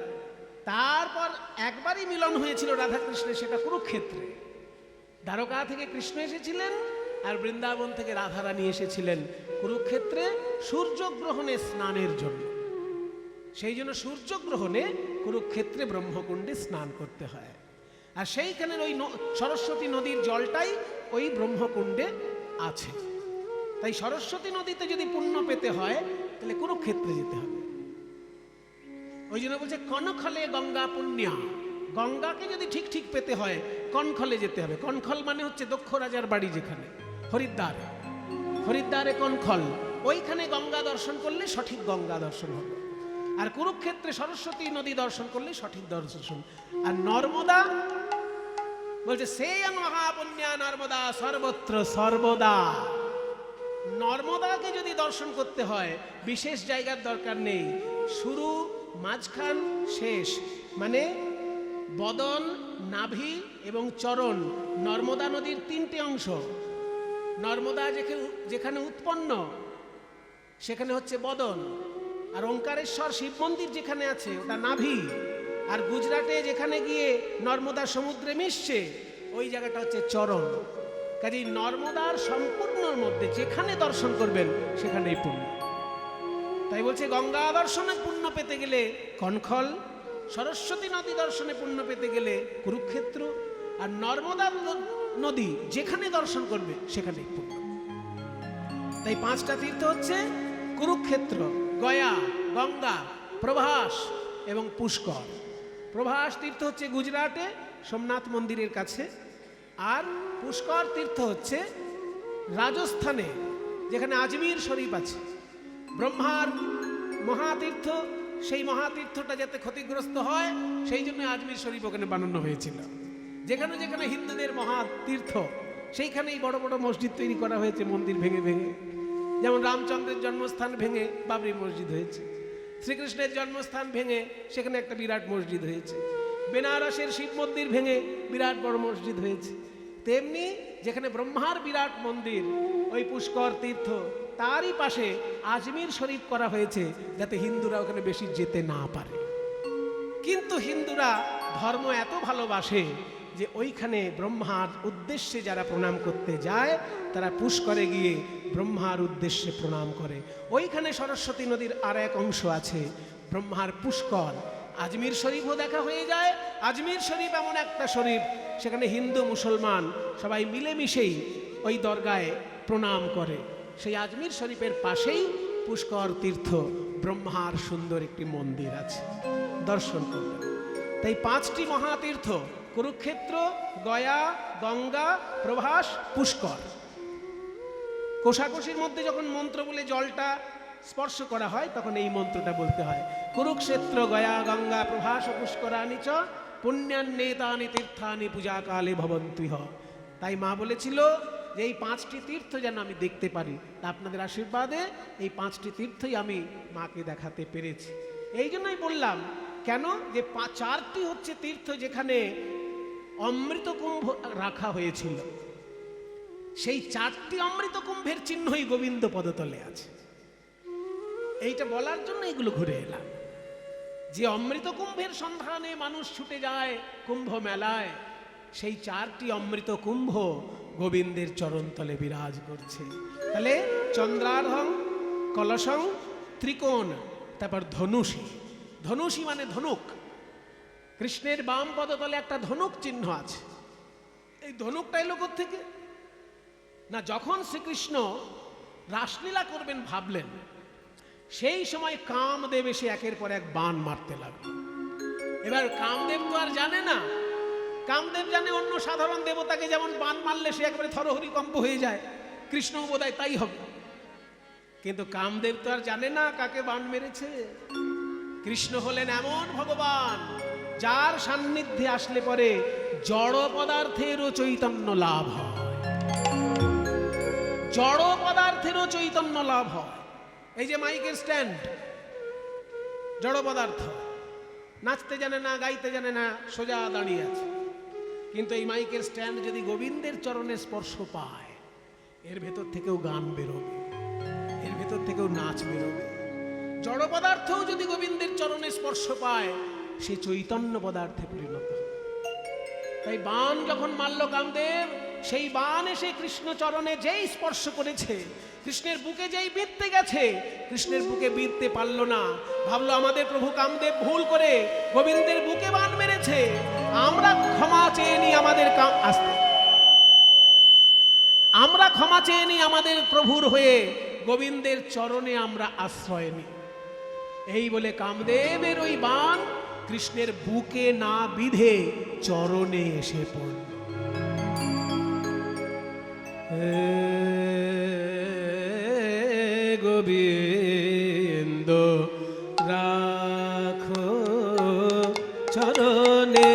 তারপর একবারই মিলন হয়েছিল রাধা কৃষ্ণের, সেটা কুরুক্ষেত্রে। দ্বারকা থেকে কৃষ্ণ এসেছিলেন, আর বৃন্দাবন থেকে রাধারানী এসেছিলেন কুরুক্ষেত্রে সূর্যগ্রহণে স্নানের জন্য। সেই জন্য সূর্যগ্রহণে কুরুক্ষেত্রে ব্রহ্মকুণ্ডে স্নান করতে হয়। আর সেইখানের ওই সরস্বতী নদীর জলটাই ওই ব্রহ্মকুণ্ডে আছে। তাই সরস্বতী নদীতে যদি পুণ্য পেতে হয়, তাহলে কুরুক্ষেত্রে যেতে হবে। ওই জন্য বলছে কনখলে গঙ্গা পুণ্যা। গঙ্গাকে যদি ঠিক ঠিক পেতে হয়, কনখলে যেতে হবে। কনখল মানে হচ্ছে দক্ষ রাজার বাড়ি যেখানে, হরিদ্বার। হরিদ্বারে কনখল, ওইখানে গঙ্গা দর্শন করলে সঠিক গঙ্গা দর্শন হবে। আর কুরুক্ষেত্রে সরস্বতী নদী দর্শন করলে সঠিক দর্শন। আর নর্মদা বলছে সে মহাপুণ্যা নর্মদা সর্বত্র সর্বদা। নর্মদাকে যদি দর্শন করতে হয় বিশেষ জায়গার দরকার নেই, শুরু মাঝখান শেষ, মানে বদন, নাভি এবং চরণ, নর্মদা নদীর তিনটে অংশ। নর্মদা যেখানে উৎপন্ন সেখানে হচ্ছে বদন, আর ওঙ্কারেশ্বর শিব মন্দির যেখানে আছে ওটা নাভি, আর গুজরাটে যেখানে গিয়ে নর্মদা সমুদ্রে মিশছে ওই জায়গাটা হচ্ছে চরণ। কাজেই নর্মদার সম্পূর্ণর মধ্যে যেখানে দর্শন করবেন সেখানেই পুণ্য। তাই বলছে গঙ্গা দর্শনে পুণ্য পেতে গেলে কনখল, সরস্বতী নদী দর্শনে পুণ্য পেতে গেলে কুরুক্ষেত্র, আর নর্মদা নদী যেখানে দর্শন করবে সেখানেই পুণ্য। তাই পাঁচটা তীর্থ হচ্ছে কুরুক্ষেত্র, গয়া, গঙ্গা, প্রভাস এবং পুষ্কর। প্রভাস তীর্থ হচ্ছে গুজরাটে সোমনাথ মন্দিরের কাছে, আর পুষ্কর তীর্থ হচ্ছে রাজস্থানে যেখানে আজমির শরীফ আছে। ব্রহ্মার মহাতীর্থ, সেই মহাতীর্থটা যাতে ক্ষতিগ্রস্ত হয় সেই জন্য আজমির শরীফ ওখানে বানানো হয়েছিল। যেখানে যেখানে হিন্দুদের মহাতীর্থ সেইখানেই বড় বড় মসজিদ তৈরি করা হয়েছে মন্দির ভেঙে ভেঙে। যেমন রামচন্দ্রের জন্মস্থান ভেঙে বাবরি মসজিদ হয়েছে, শ্রীকৃষ্ণের জন্মস্থান ভেঙে সেখানে একটা বিরাট মসজিদ হয়েছে, বেনারসের শিব মন্দির ভেঙে বিরাট বড় মসজিদ হয়েছে। তেমনি যেখানে ব্রহ্মার বিরাট মন্দির ওই পুষ্কর তীর্থ তারই পাশে আজমির শরীফ করা হয়েছে যাতে হিন্দুরা ওখানে বেশি যেতে না পারে। কিন্তু হিন্দুরা ধর্ম এত ভালোবাসে যে ওইখানে ব্রহ্মার উদ্দেশ্যে যারা প্রণাম করতে যায় তারা পুষ্করে গিয়ে ব্রহ্মার উদ্দেশ্যে প্রণাম করে। ওইখানে সরস্বতী নদীর আর এক অংশ আছে ব্রহ্মার পুষ্কর। আজমির শরীফও দেখা হয়ে যায়। আজমির শরীফ এমন একটা শরীফ সেখানে হিন্দু মুসলমান সবাই মিলেমিশেই ওই দরগায় প্রণাম করে। সেই আজমির শরীফের পাশেই পুষ্কর তীর্থ, ব্রহ্মার সুন্দর একটি মন্দির আছে, দর্শন করলেন। তাই পাঁচটি মহাতীর্থ কুরুক্ষেত্র, গয়া, গঙ্গা, প্রভাস, পুষ্কর। কোষাকুষির মধ্যে যখন মন্ত্র বলে জলটা স্পর্শ করা হয় তখন এই মন্ত্রটা বলতে হয়, কুরুক্ষেত্র গয়া গঙ্গা প্রভাস পুষ্করানি চ পুণ্যান্নেতানি তীর্থানি পূজা কালে ভবন্তুহ। তাই মা বলেছিল যে এই পাঁচটি তীর্থ যেন আমি দেখতে পারি, তা আপনাদের আশীর্বাদে এই পাঁচটি তীর্থই আমি মাকে দেখাতে পেরেছি। এই জন্যই বললাম, কেন যে চারটি হচ্ছে তীর্থ যেখানে অমৃত কুম্ভ রাখা হয়েছিল, সেই চারটি অমৃত কুম্ভের চিহ্নই গোবিন্দ পদতলে আছে। এইটা বলার জন্য এগুলো ঘুরে এলাম যে অমৃত কুম্ভের সন্ধানে মানুষ ছুটে যায় কুম্ভ মেলায়, সেই চারটি অমৃত কুম্ভ গোবিন্দের চরণতলে বিরাজ করছে। তাহলে চন্দ্রার্ধং, কলসং, ত্রিকোণ, তারপর ধনুষী। ধনুষী মানে ধনুক। কৃষ্ণের বাম পদতলে একটা ধনুক চিহ্ন আছে। এই ধনুকটা এলো কোত্থেকে? না, যখন শ্রীকৃষ্ণ রাসলীলা করবেন ভাবলেন, সেই সময় কামদেব এসে একের পর এক বাণ মারতে লাগলো। এবার কামদেব তো আর জানে না, কামদেব জানে অন্য সাধারণ দেবতাকে যেমন বাণ মারলে সে একেবারে থরহরিকম্প হয়ে যায়, কৃষ্ণ বোধহয় তাই হবে। কিন্তু কামদেব তো আর জানে না কাকে বাণ মেরেছে। কৃষ্ণ হলেন এমন ভগবান যার সান্নিধ্যে আসলে পরে জড় পদার্থেরও চৈতন্য লাভ হয়, জড় পদার্থেরও চৈতন্য লাভ হয়। এই যে মাইকের স্ট্যান্ড, জড় পদার্থ, নাচতে জানে না, গাইতে জানে না, সোজা দাঁড়িয়ে আছে। কিন্তু এই মাইকের স্ট্যান্ড যদি গোবিন্দের চরণে স্পর্শ পায়, এর ভেতর থেকেও গান বেরোবে, এর ভেতর থেকেও নাচ বেরোবে। জড় পদার্থও যদি গোবিন্দের চরণে স্পর্শ পায়, সে চৈতন্য পদার্থে পরিণত হয়। তাই বাণ যখন মারল কামদেব, সেই বাণ এসে কৃষ্ণ চরণে যেই স্পর্শ করেছে, কৃষ্ণের বুকে যেই বিঁধতে গেছে, কৃষ্ণের বুকে বিঁধতে পারল না। ভাবলো আমাদের প্রভু কামদেব ভুল করে গোবিন্দের বুকে বাণ মেরেছে, আমরা ক্ষমা চেয়ে নিই আমাদের আমরা ক্ষমা চেয়ে নিই আমাদের প্রভুর হয়ে, গোবিন্দের চরণে আমরা আশ্রয় নিই। এই বলে কামদেবের ওই বাণ কৃষ্ণের বুকে না বিধে চরণে এসে পড়ল। গোবিন্দ রাখো চরণে,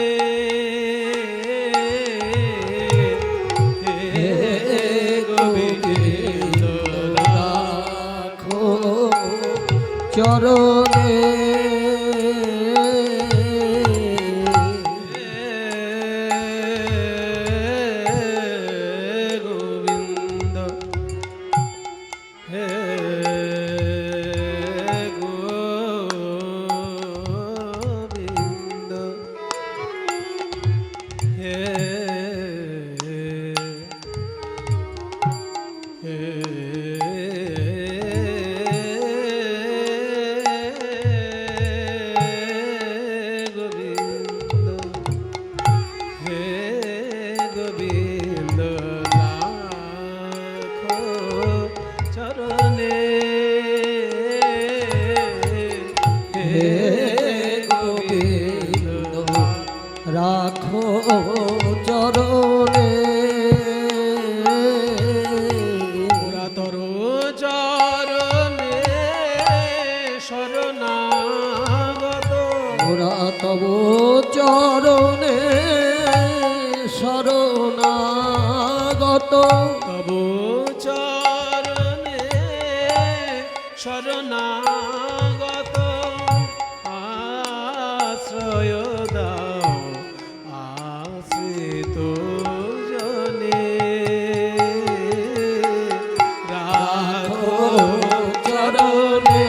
চরণে গোবিন্দ হে গোবিন্দ হে গোবিন্দ লাখো চরণে হে গোবিন্দ রাখো চরণে পুরাতর চরণে শরণাগত ওরা তব চরণে শরণাগত তব চরণে শরণাগত আশ্রয় দাও আশ্রিত জনে রাখো চরণে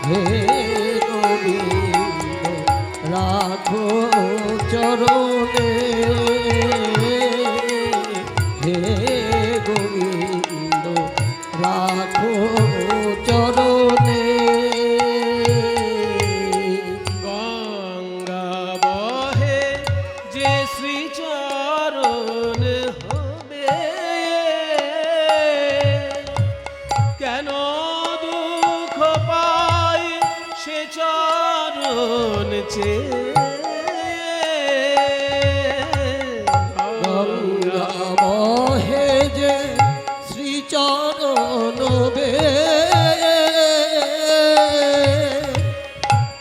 হে গোবিন্দ রাখো চরণে হে গোবিন্দ রাখো চরণে গঙ্গা বহে যে শ্রীচরণ হবে কেন দুঃখ পাই সে চরণ গঙ্গা বহে যে শ্রীচরণ বে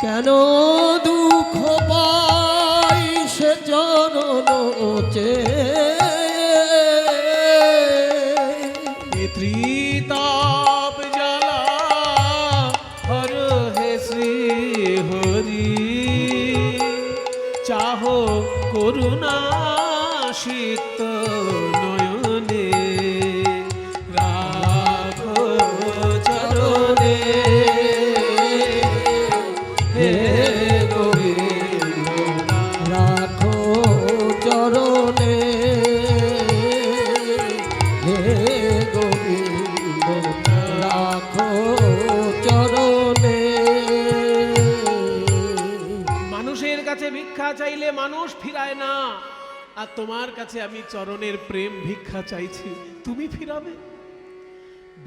কেন দুঃখ পাই সে চরণ চে ত্রিতাপ জ্বালা হর হে শ্রী হরি চাহো করুণা সিক্ত নয়নে রাখো চরণে হে গোবিন্দ রাখো চরণে হে গোবিন্দ রাখো চরণে মানুষের কাছে ভিক্ষা চাইলে মানুষ ফিরায় না, আর তোমার কাছে আমি চরণের প্রেম ভিক্ষা চাইছি, তুমি ফিরাবে।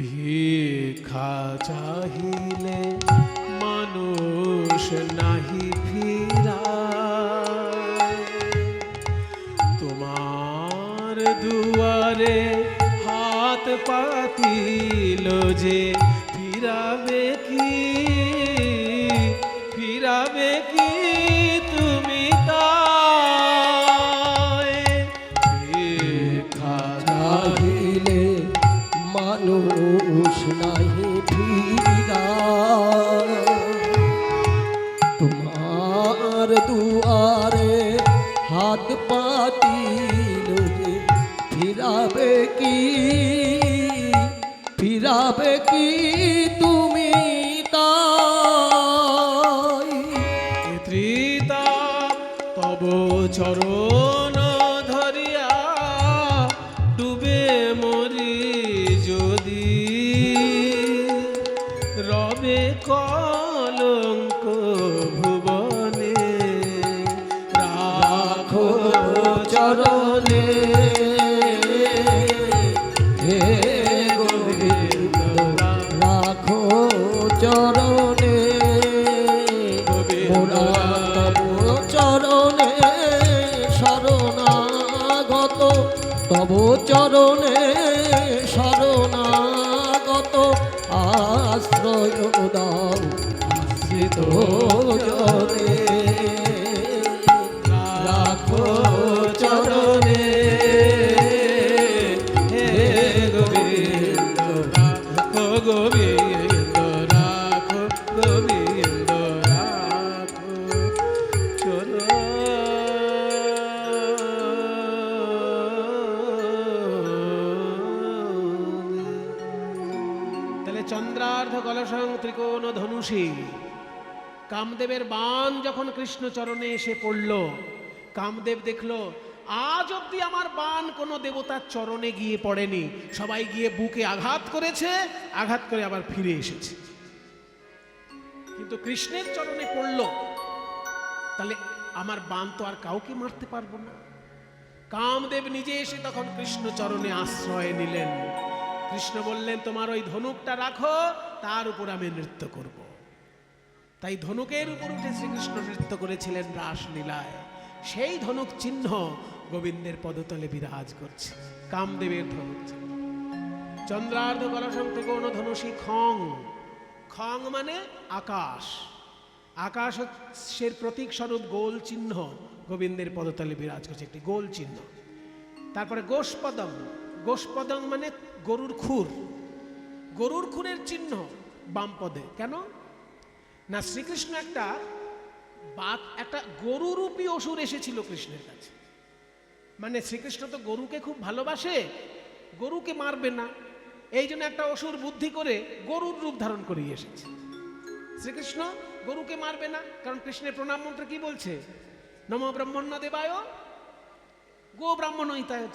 ভিক্ষা চাহিলে মানুষ নাহি ফিরায়, তোমার দুয়ারে হাত পাতিল যে ফিরাবে কি, ফিরাবে কি তুমি তাই। ভিক্ষা চাহিলে মানুষ নাহি ফিরায়, তোমার দুয়ারে হাত পাতিল যে ফিরাবে কি, ফিরাবে কি তুমি তাই। ত্রিতা তব চরণ ধরিয়া ডুবে মরি যদি, রবে কলঙ্ক ভুবনে রাখো চরণে হে গোবিন্দ রাখো চরণে, মোরা তব চরণে শরণাগত, তব চরণে শরণাগত আশ্রয় দাও আশ্রিত জনে, রাখো চরণে হে গোবিন্দ, রাখো গোবিন্দ। চন্দ্রার্ধ কলসং ত্রিকোণ ধনুষী, কামদেবের বাণ যখন কৃষ্ণ চরণে এসে পড়ল, কামদেব দেখলো আজ অব্দি আমার বাণ কোনো দেবতার চরণে গিয়ে পড়েনি, সবাই গিয়ে বুকে আঘাত করেছে, আঘাত করে আবার ফিরে এসেছে, কিন্তু কৃষ্ণের চরণে পড়ল, তাহলে আমার বাণ তো আর কাউকে মারতে পারবো না। কামদেব নিজে এসে তখন কৃষ্ণ চরণে আশ্রয় নিলেন। কৃষ্ণ বললেন, তোমার ওই ধনুকটা রাখো, তার উপর আমি নৃত্য করব। তাই ধনুকের উপর উঠে শ্রীকৃষ্ণ নৃত্য করেছিলেন রাসলীলায়। সেই ধনুক চিহ্ন গোবিন্দের পদতলে বিরাজ করছে, কামদেবের ধনুক চিহ্ন। চন্দ্রার্ধ কলসং ত্রিকোণ ধনুষী খং, খং মানে আকাশ, আকাশের প্রতীক স্বরূপ গোল চিহ্ন গোবিন্দের পদতলে বিরাজ করছে, একটি গোল চিহ্ন। তারপরে গোষ্পদম, গোষ্পদম মানে গরুর খুর, গরুর খুরের চিহ্ন বাম পদে। কেন না, শ্রীকৃষ্ণ একটা গরুরূপী অসুর এসেছিল কৃষ্ণের কাছে, মানে শ্রীকৃষ্ণ তো গরুকে খুব ভালোবাসে, গরুকে মারবে না, এই জন্য একটা অসুর বুদ্ধি করে গরুর রূপ ধারণ করে এসেছে। শ্রীকৃষ্ণ গরুকে মারবে না, কারণ কৃষ্ণের প্রণাম মন্ত্র কি বলছে, নমো ব্রহ্মণ্য দেবায় গো ব্রাহ্মণ হিতায়,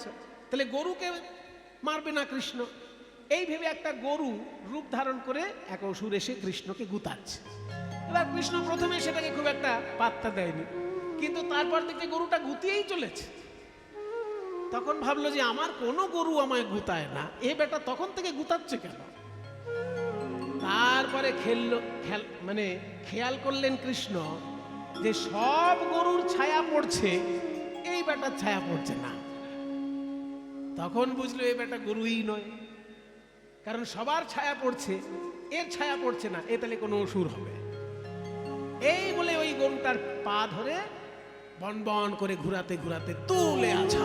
তাহলে গরুকে মারবে না কৃষ্ণ। এই ভেবে একটা গরু রূপ ধারণ করে এক অসুর এসে কৃষ্ণকে গুতাচ্ছে। এবার কৃষ্ণ প্রথমে সেটাকে খুব একটা পাত্তা দেয়নি, কিন্তু তারপর থেকে গরুটা গুতিয়েই চলেছে। তখন ভাবলো যে আমার কোনো গরু আমায় গুতায় না, এ বেটা তখন থেকে গুতাচ্ছে কেন। তারপরে খেয়াল করলেন কৃষ্ণ যে সব গরুর ছায়া পড়ছে, এই বেটার ছায়া পড়ছে না। তখন বুঝলো এই বেটা গরুই নয়, কারণ সবার ছায়া পড়ছে, এর ছায়া পড়ছে না, এ তাহলে কোনো অসুর হবে। এই বলে ওই গরুটার পা ধরে বন বন করে ঘুরাতে ঘুরাতে তুলে আছা।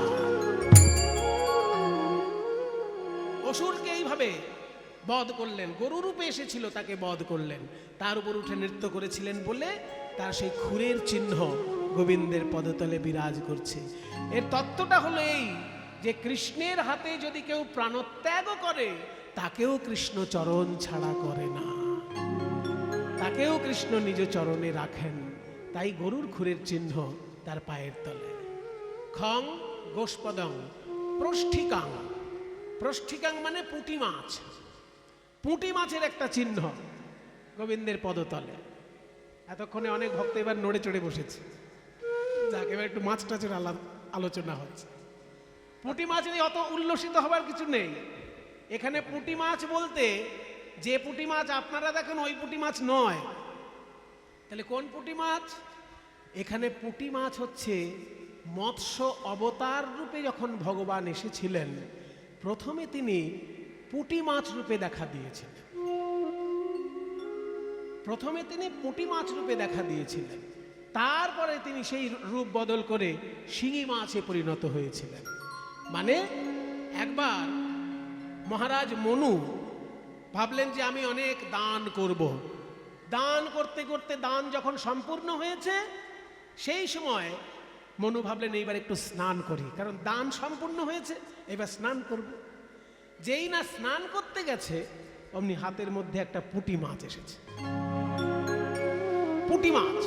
অসুরকে এইভাবে বধ করলেন, গরু রূপে এসেছিল তাকে বধ করলেন, তার উপর উঠে নৃত্য করেছিলেন বলে তার সেই খুরের চিহ্ন গোবিন্দের পদতলে বিরাজ করছে। এর তত্ত্বটা হলো এই যে কৃষ্ণের হাতে যদি কেউ প্রাণত্যাগ করে, তাকেও কৃষ্ণ চরণ ছাড়া করে না, তাকেও কৃষ্ণ নিজ চরণে রাখেন। তাই গরুর খুরের চিহ্ন তার পায়ের তলে। খং গোষ্পদং প্রষ্ঠিকাং, প্রষ্ঠিকাং মানে পুঁটি মাছ, পুঁটি মাছের একটা চিহ্ন গোবিন্দের পদতলে। এতক্ষণে অনেক ভক্ত এবার নড়ে চড়ে বসেছে, যাক এবার একটু মাছ টাছের আলোচনা হচ্ছে। পুঁটি মাছ নিয়ে অত উল্লসিত হবার কিছু নেই। এখানে পুঁটি মাছ বলতে যে পুঁটি মাছ আপনারা দেখেন ওই পুঁটি মাছ নয়। তাহলে কোন পুঁটি মাছ? এখানে পুঁটি মাছ হচ্ছে মৎস্য অবতার রূপে যখন ভগবান এসেছিলেন, প্রথমে তিনি পুঁটি মাছ রূপে দেখা দিয়েছিলেন, প্রথমে তিনি পুঁটি মাছ রূপে দেখা দিয়েছিলেন, তারপরে তিনি সেই রূপ বদল করে শিঙি মাছে পরিণত হয়েছিলেন। মানে একবার মহারাজ মনু ভাবলেন যে আমি অনেক দান করব, দান করতে করতে দান যখন সম্পূর্ণ হয়েছে, সেই সময় মনু ভাবলেন এইবার একটু স্নান করি, কারণ দান সম্পূর্ণ হয়েছে, এবার স্নান করব। যেই না স্নান করতে গেছে, অমনি হাতের মধ্যে একটা পুঁটি মাছ এসেছে, পুঁটি মাছ।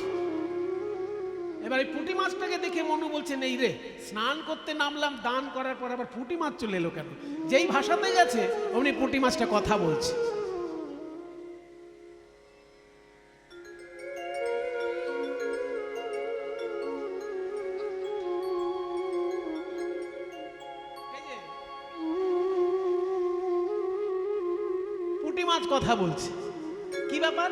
এবার এই পুঁটি মাছটাকে দেখে মনু বলছেন, এই রে, স্নান করতে নামলাম, দান করার পর আবার পুঁটি মাছ চলে এলো কেন? যেই ভাষাতে গেছে অমনি পুঁটি মাছটা কথা বলছে। পুঁটি মাছ কথা বলছে, কি ব্যাপার,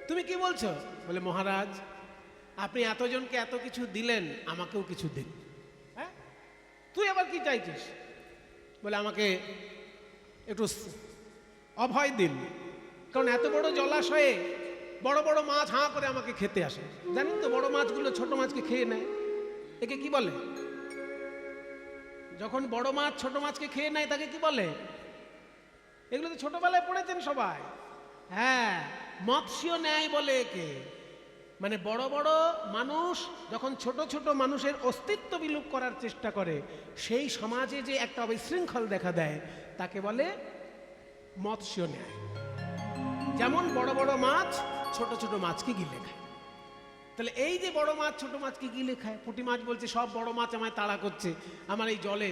তুমি কি বলছো? বলে মহারাজ, আপনি এতজনকে এত কিছু দিলেন, আমাকেও কিছু দিন। হ্যাঁ, তুই আবার কি চাইছিস? বলে আমাকে একটু অভয় দিন, কারণ এত বড় জলাশয়ে বড় বড় মাছ হাঁ করে আমাকে খেতে আসে। জানেন তো বড় মাছগুলো ছোট মাছকে খেয়ে নেয়, একে কি বলে? যখন বড় মাছ ছোট মাছকে খেয়ে নেয় তাকে কি বলে? এগুলো তো ছোটবেলায় পড়েছেন সবাই। হ্যাঁ, মৎস্য ন্যায় বলে একে। মানে বড় বড় মানুষ যখন ছোট ছোট মানুষের অস্তিত্ব বিলোপ করার চেষ্টা করে, সেই সমাজে যে একটা বিশৃঙ্খল দেখা দেয়, তাকে বলে মৎস্য ন্যায়। যেমন বড় বড় মাছ ছোট ছোট মাছকে গিলে খায়, তাহলে এই যে বড় মাছ ছোট মাছকে গিলে খায়, পুঁটি মাছ বলছে সব বড় মাছ আমায় তাড়া করছে, আমার এই জলে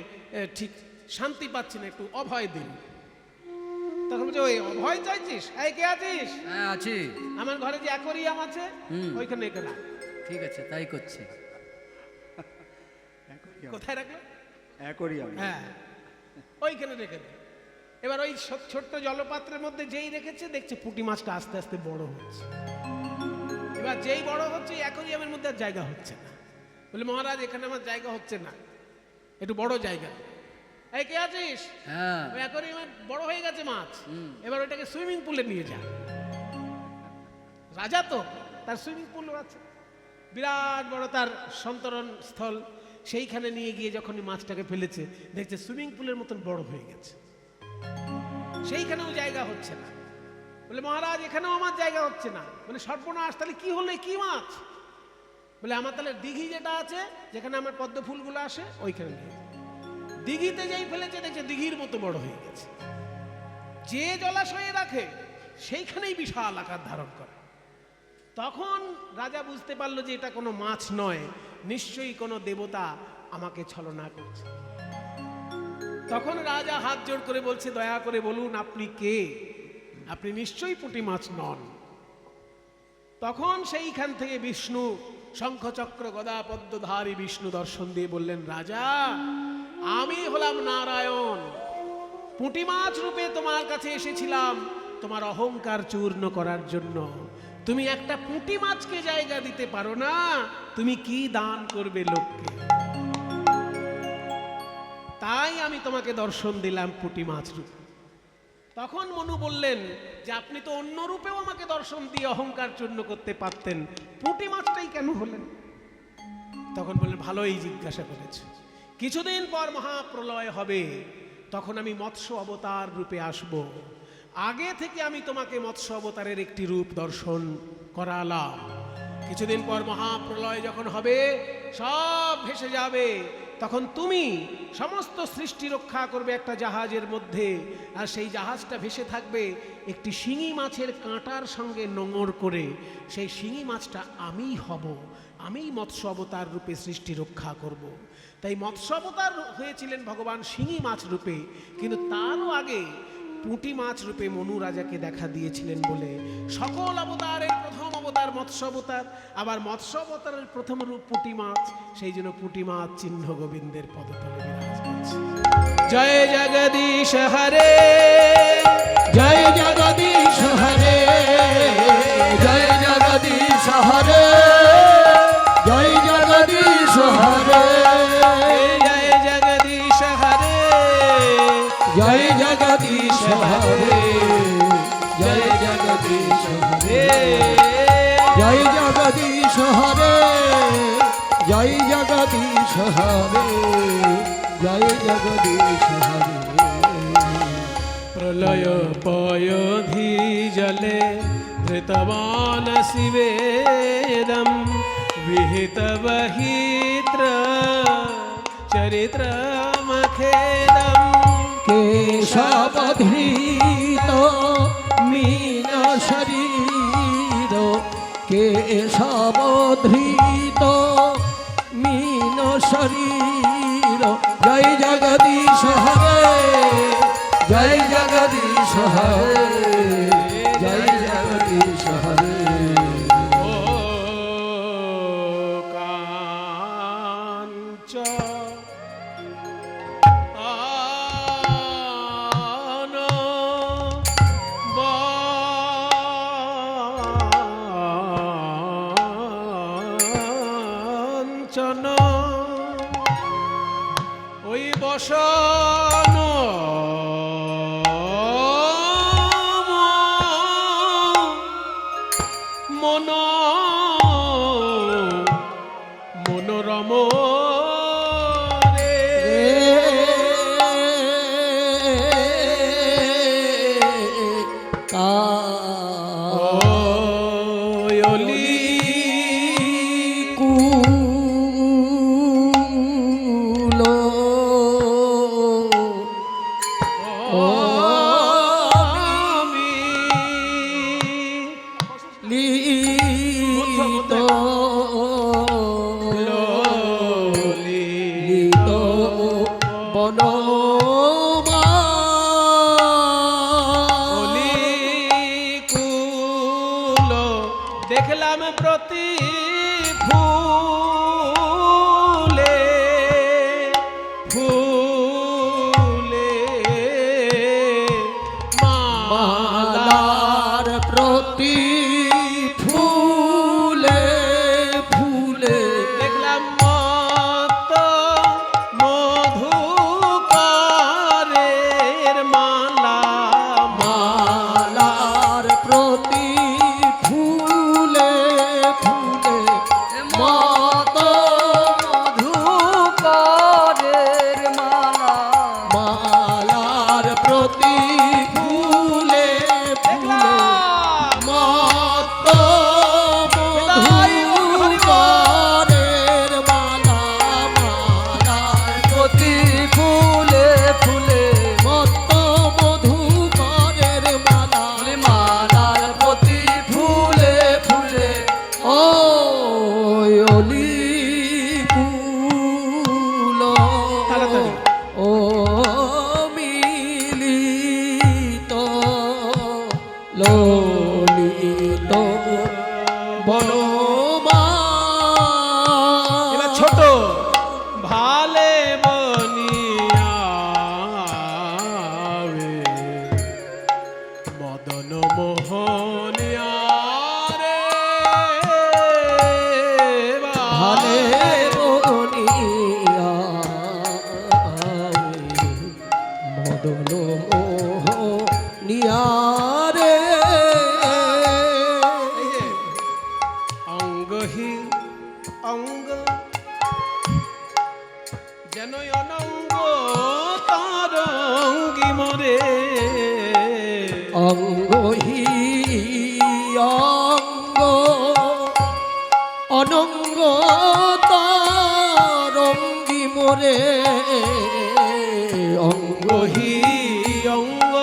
ঠিক শান্তি পাচ্ছি না, একটু অভয় দিন। তখন বলছে ওই অভয় চাইছিস, এই কে আছিস? হ্যাঁ আছি। আমার ঘরে যে অ্যাকোরিয়াম আছে ওইখানে একে রাখ। ঠিক আছে, তাই করছি। কোথায় রাখলো? অ্যাকোরিয়াম। হ্যাঁ, ওইখানে রেখে দে। এবার ওই ছোট্ট জলপাত্রের মধ্যে যেই রেখেছে দেখছে পুঁটি মাছটা আস্তে আস্তে বড় হচ্ছে। এবার যেই বড় হচ্ছে অ্যাকোরিয়ামের মধ্যে আর জায়গা হচ্ছে না, বলে মহারাজ এখানে আমার জায়গা হচ্ছে না, একটু বড় জায়গা। এই কে আছিস? হ্যাঁ ওই অ্যাকোরিয়ামে বড় হয়ে গেছে মাছ, এবার ওইটাকে সুইমিং পুলে নিয়ে যা। রাজা তো, তার সুইমিং পুলও আছে, বিরাট বড় তার সন্তরণ স্থল। সেইখানে নিয়ে গিয়ে যখনই মাছটাকে ফেলেছে দেখছে সুইমিং পুলের মতন বড় হয়ে গেছে, সেইখানেও জায়গা হচ্ছে না। বলে মহারাজ এখানেও আমার জায়গা হচ্ছে না। মানে সর্বনাশ, তাহলে কি হলো, কি মাছ? বলে আমার তাহলে দিঘি যেটা আছে যেখানে আমার পদ্ম ফুলগুলো আসে ওইখানে নিয়ে যা। দিঘিতে যেই ফেলেছে দেখছে দিঘির মতো বড় হয়ে গেছে। যে জলাশয়ে রাখে সেইখানেই বিশাল আকার ধারণ করে। তখন রাজা বুঝতে পারলো যে এটা কোনো মাছ নয়, নিশ্চয়ই কোনো দেবতা আমাকে ছলনা করছে। তখন রাজা হাত জোড় করে বলছে, দয়া করে বলুন আপনি কে? আপনি নিশ্চয়ই পুঁটি মাছ নন। তখন সেইখান থেকে বিষ্ণু শঙ্খচক্র গদা পদ্মধারী বিষ্ণু দর্শন দিয়ে বললেন, রাজা আমি হলাম নারায়ণ, পুঁটি মাছ রূপে তোমার কাছে এসেছিলাম তোমার অহংকার চূর্ণ করার জন্য। তুমি একটা পুঁটি মাছকে জায়গা দিতে পারো না, তুমি কি দান করবে লোককে? তাই আমি তোমাকে দর্শন দিলাম পুঁটি মাছ রূপে। তখন মনু বললেন যে আপনি তো অন্য রূপেও আমাকে দর্শন দিয়ে অহংকার চূর্ণ করতে পারতেন, পুঁটি মাছটাই কেন হলেন? তখন বললেন ভালোই জিজ্ঞাসা করেছে, কিছুদিন পর মহাপ্রলয় হবে, তখন আমি মৎস্য অবতার রূপে আসব। আগে থেকে আমি তোমাকে মৎস্য অবতারের একটি রূপ দর্শন করালাম। কিছুদিন পর মহাপ্রলয় যখন হবে, সব ভেসে যাবে, তখন তুমি সমস্ত সৃষ্টি রক্ষা করবে একটা জাহাজের মধ্যে, আর সেই জাহাজটা ভেসে থাকবে একটি শিঙি মাছের কাঁটার সঙ্গে নোঙর করে। সেই শিঙি মাছটা আমিই হব, আমিই মৎস্য অবতার রূপে সৃষ্টি রক্ষা করব। তাই মৎস্য অবতার হয়েছিলেন ভগবান শিঙি মাছ রূপে, কিন্তু তারও আগে পুঁটি মাছ রূপে মনু রাজাকে দেখা দিয়েছিলেন বলে সকল অবতারের প্রথম অবতার মৎস্য অবতার, আবার মৎস্য অবতারের প্রথম রূপ পুঁটি মাছ। সেই জন্য পুঁটি মাছ চিহ্ন গোবিন্দের পদতলে বিরাজ করছে। জয় জগদীশ হরে, জয় জগদীশ হরে, জয় জগদীশ হরে, জয় জগদীশ হরে, জয় জগদীশ হরে, জয় জগদীশ হরে, জয় জগদীশ হরে, জয় জগদীশ হরে, জয় জগদীশ হরে, জয় জগদীশ হরে। প্রলয় পয়োধি জলে ধৃতবান শিবেদম বিহিত বহিত্র চরিত্রমখেদম কেশবধৃত মীন শরীর, কেশবধৃত মীন শরীর, জয় জগদীশ হরে, জয় জগদীশ হরে, জয় জগদীশ হরে। ও কাঞ্চ আন বঞ্চন ওই বসন মন মনোরম রে ওয়লি কুলো গেল মোহ নিয়ারে এই যে অঙ্গহি অঙ্গ যেন অনঙ্গ তরঙ্গি মরে অঙ্গহি অঙ্গ অনঙ্গ তরঙ্গি মোরে অঙ্গহি অঙ্গহি অঙ্গ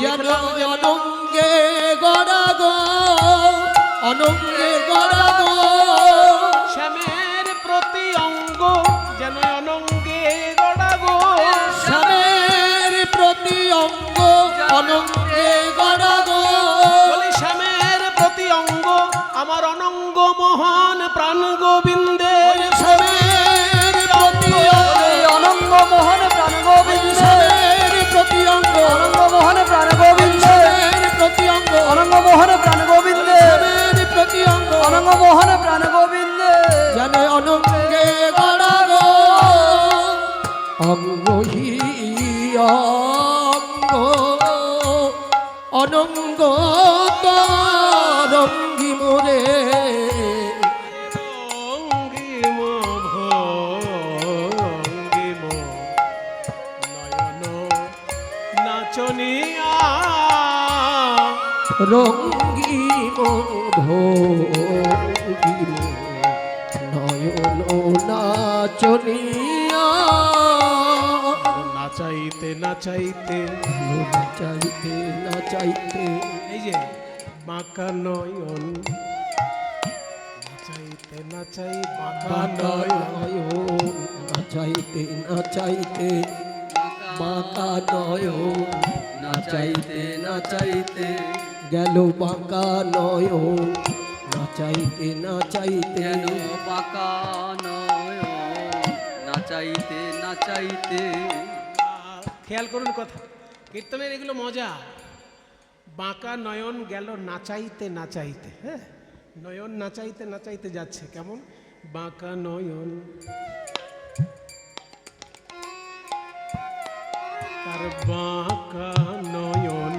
যেন অনঙ্গে গড়াগ অনঙ্গে গড়াগ শ্যামের প্রতি অঙ্গ যেন অনঙ্গে গড়াগো স্বামীর প্রতি অঙ্গ অনঙ্গে গড়াগ বলি শ্যামের প্রতি অঙ্গ আমার অনঙ্গ মোহন প্রাণ গোবিন্দে স্বামীর প্রতি অনঙ্গ মোহন প্রাণ গোবিন্দ স্বামীর প্রতি অঙ্গ অনঙ্গ মোহন প্রাণ গোবিন্দ স্বামীর প্রতি অঙ্গ অনঙ্গ মোহন প্রাণ গোবিন্দ স্বামীর প্রতি অঙ্গ অনঙ্গ মোহন প্রাণ গোবিন্দ যেন অনঙ্গে গড়াগ অঙ্গহি অঙ্গ অনঙ্গ তরঙ্গি মোরে অঙ্গিম ভঙ্গিম নয়ন নাচনিয়া রঙ্গিম ভঙ্গিম নয়ন নাচনিয়া নাচাইতে নাচাইতে নাচাইতে নাচাইতে এই যে বাঁকা নয়ন নাচাইতে নাচাই বাঁকা নয়ন নাচাইতে নাচাইতে বাঁকা নয়ন নাচাইতে নাচাইতে গেল বাঁকা নয়ন নাচাইতে নাচাইতে যেন বাঁকা নয় নাচাইতে নাচাইতে খেয়াল করুন কথা কীর্তনের এগুলো মজা বাঁকা নয়ন গেল নাচাইতে নাচাইতে হ্যাঁ নয়ন নাচাইতে নাচাইতে যাচ্ছে কেমন বাঁকা নয়ন তার বাঁকা নয়ন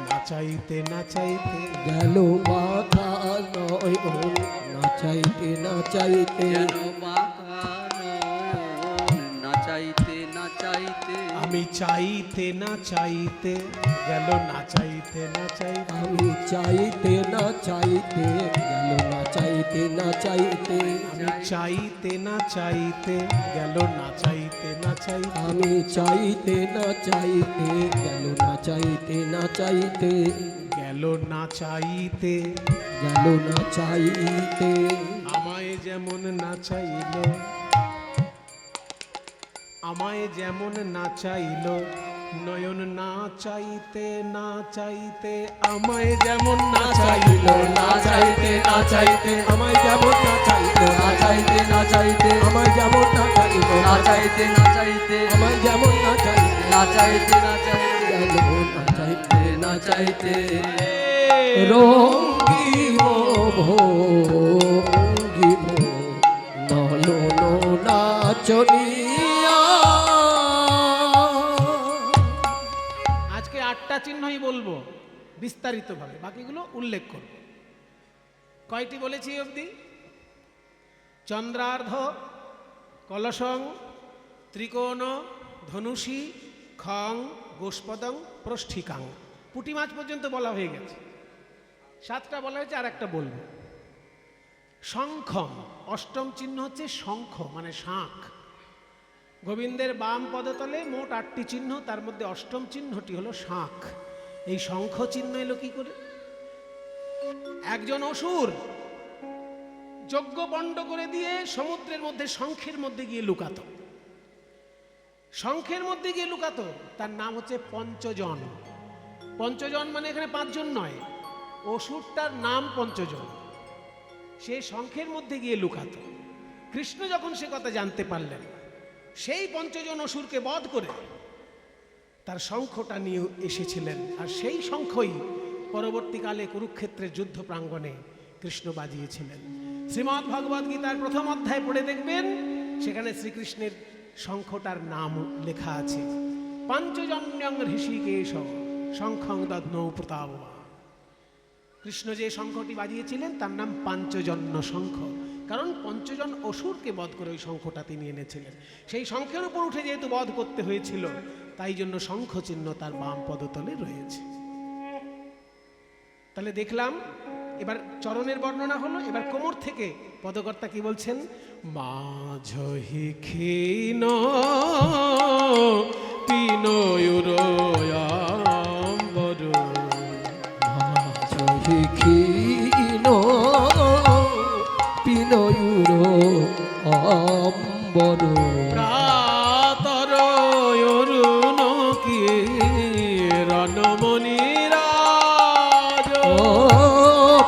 নাচাইতে নাচাইতে গেল বাঁকা নয়ন নাচাইতে নাচাইতে যেন বাঁকা নয় নাচাইতে নাচাইতে আমি চাইতে না চাইতে গেল নাচাইতে নাচাইতে আমি চাইতে না চাইতে গেল না চাইতে না চাইতে আমি চাইতে না চাইতে গেল নাচাইতে নাচাইতে আমি চাইতে না চাইতে গেল না চাইতে না চাইতে গেল না চাইতে গেল না চাইতে আমায় যেমন নাচাইল আমায় যেমন নাচাইল নয়ন না চাইতে না চাইতে আমায় যেমন নাচাইল না চাইতে না চাইতে আমায় যেমন না চাইতে নাচাইতে নাচাইতে আমায় যেমন না চাইতে নাচাইতে নাচাইতে আমায় যেমন না চাইতে নাচাইতে নাচাইতে গেল না চাইতে নাচাইতে রঙ্গিম ভঙ্গিম নয়ন নাচনিয়া আজকে 8টা চিহ্নই বলবো বিস্তারিতভাবে বাকিগুলো উল্লেখ করব কয়টি বলেছি এই অবধি চন্দ্রার্ধ কলসং ত্রিকোণ ধনুষী খং গোষ্পদং প্রষ্ঠিকাং পুঁটি মাছ পর্যন্ত বলা হয়ে গেছে 7টা বলা হয়েছে আর একটা বলবো শঙ্খম অষ্টম চিহ্ন হচ্ছে শঙ্খ মানে শাঁখ গোবিন্দের বাম পদতলে মোট 8টি চিহ্ন তার মধ্যে অষ্টম চিহ্নটি হলো শাঁখ এই শঙ্খ চিহ্ন এলো কি করে একজন অসুর যজ্ঞ পণ্ড করে দিয়ে সমুদ্রের মধ্যে শঙ্খের মধ্যে গিয়ে লুকাতো শঙ্খের মধ্যে গিয়ে লুকাতো তার নাম হচ্ছে পঞ্চজন পঞ্চজন মানে এখানে 5 জন নয় অসুরটার নাম পঞ্চজন সে শঙ্খের মধ্যে গিয়ে লুকাতো কৃষ্ণ যখন সে কথা জানতে পারলেন সেই 5 জন অসুরকে বধ করে তার শঙ্খটা নিয়ে এসেছিলেন আর সেই শঙ্খই পরবর্তীকালে কুরুক্ষেত্রের যুদ্ধ প্রাঙ্গণে কৃষ্ণ বাজিয়েছিলেন শ্রীমদ্ ভগবদ গীতার প্রথম অধ্যায় পড়ে দেখবেন সেখানে শ্রীকৃষ্ণের শঙ্খটার নাম লেখা আছে পাঞ্চজন্যং ঋষিকেশ শঙ্খং দধ্নৌ প্রতাপবা। কৃষ্ণ যে শঙ্খটি বাজিয়েছিলেন তার নাম পাঞ্চজন্য শঙ্খ, কারণ পঞ্চজন অসুরকে বধ করে ওই শঙ্খটা তিনি এনেছিলেন। সেই শঙ্খের উপর উঠে যেহেতু বধ করতে হয়েছিল, তাই জন্য শঙ্খ চিহ্ন তার বাম পদতলে রয়েছে। তাহলে দেখলাম এবার চরণের বর্ণনা হলো, এবার কোমর থেকে পদকর্তা কি বলছেন? মাঝহি ক্ষীণ পিনয়ুরয়াম্বর মাঝহি ক্ষীণ পিনয়ুর অম্বর প্রাতর অরুণ কিরণমণিরাজ।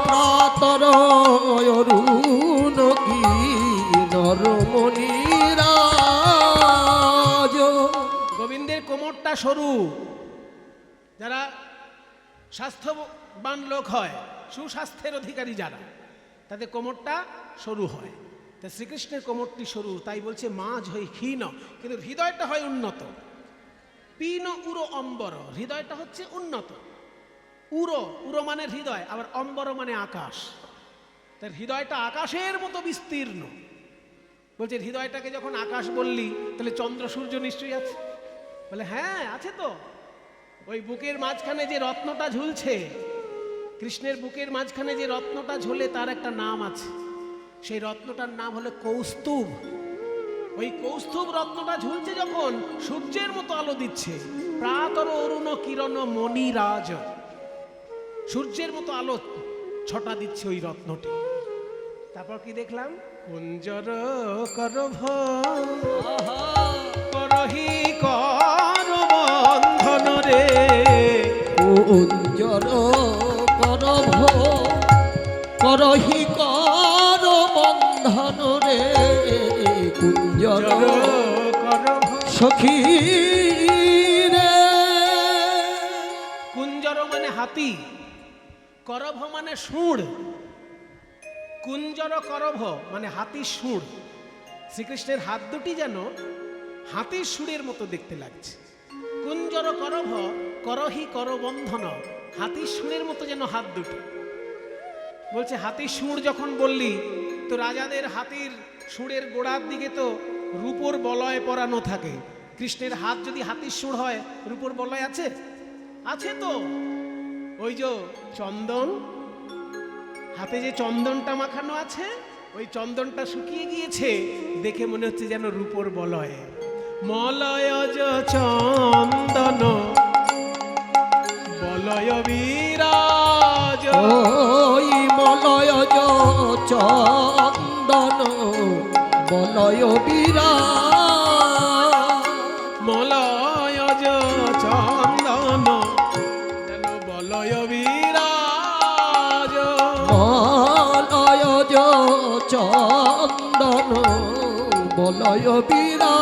প্রাতর অরুণ কিরণমণিরাজ। গোবিন্দের কোমরটা সরু, যারা স্বাস্থ্যবান লোক হয়, সুস্বাস্থ্যের অধিকারী যারা, তাদের কোমরটা সরু হয়। তা শ্রীকৃষ্ণের কোমরটি সরু, তাই বলছে মাঝ হই ক্ষীণ, কিন্তু হৃদয়টা হয় উন্নত। পিন উরো অম্বর, হৃদয়টা হচ্ছে উন্নত। উরো, উরো মানে হৃদয়, আবার অম্বর মানে আকাশ। তার হৃদয়টা আকাশের মতো বিস্তীর্ণ। বলছে হৃদয়টাকে যখন আকাশ বললি, তাহলে চন্দ্র সূর্য নিশ্চয়ই আছে। বলে হ্যাঁ আছে তো। ওই বুকের মাঝখানে যে রত্নটা ঝুলছে, কৃষ্ণের বুকের মাঝখানে যে রত্নটা ঝোলে তার একটা নাম আছে। সেই রত্নটার নাম হলো কৌস্তুভ। ওই কৌস্তুভ রত্নটা ঝুলছে যখন, সূর্যের মতো আলো দিচ্ছে। প্রাতর অরুণ কিরণ মণিরাজ, সূর্যের মতো আলো ছটা দিচ্ছে ওই রত্নটি। তারপর কি দেখলাম? কুঞ্জর করভ করহি কর বন্ধন রে। কুঞ্জর করভ করহি কর বন্ধন রে। কুঞ্জর করভ সখী রে। কুঞ্জর মানে হাতি, করভ মানে সুড়। কুঞ্জর করভ মানে হাতির সুড়। শ্রীকৃষ্ণের হাত দুটি যেন হাতির সুরের মতো দেখতে লাগছে। কুঞ্জর করভ করহি করবন্ধন, হাতির সুরের মতো যেন হাত দুটো। বলছে হাতির সুর যখন বললি, তো রাজাদের হাতির সুরের গোড়ার দিকে তো রূপোর বলয় পরানো থাকে। কৃষ্ণের হাত যদি হাতির সুর হয়, রূপোর বলয় আছে? আছে তো। ওই যে চন্দন, হাতে যে চন্দনটা মাখানো আছে, ওই চন্দনটা শুকিয়ে গিয়েছে, দেখে মনে হচ্ছে যেন রূপোর বলয়। মলয়জ চন্দন বলয় বিরাজ। ওই মলয়জ চন্দন বলয় বিরাজ। মলয়জ চন্দন যেন বলয় বিরাজ। মলয়জ চন্দন বলয় বিরাজ।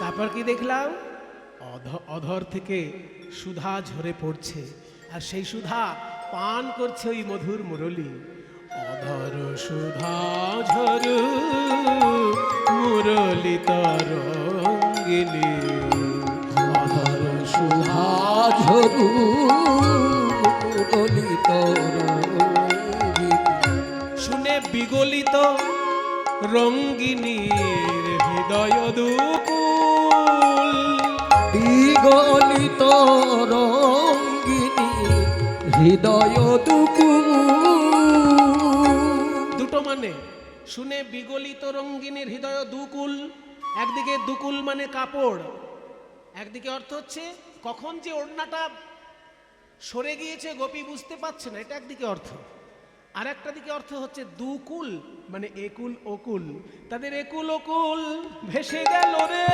তারপর কি দেখলাম? অধর থেকে সুধা ঝরে পড়ছে, আর সেই সুধা পান করছে ওই মধুর মুরলী। অধর সুধা ঝরু মুরলী তরঙ্গিনী। অধর সুধা ঝরু মুরলিত রঙ্গিনী। শুনে বিগলিত রঙ্গিনীর হৃদয় দুকুল। বিগলিত রঙ্গিনী হৃদয় দুকুল। দুটো মানে, শুনে বিগলিত রঙ্গিনীর হৃদয় দুকুল। একদিকে দুকুল মানে কাপড়, একদিকে অর্থ হচ্ছে কখন যে ওড়নাটা সরে গিয়েছে গোপী বুঝতে পারছে না, এটা একদিকে অর্থ। আর একটা দিকে অর্থ হচ্ছে দুকুল মানে একুল ওকুল। তাদের একুল ওকুল ভেসে গেল রে।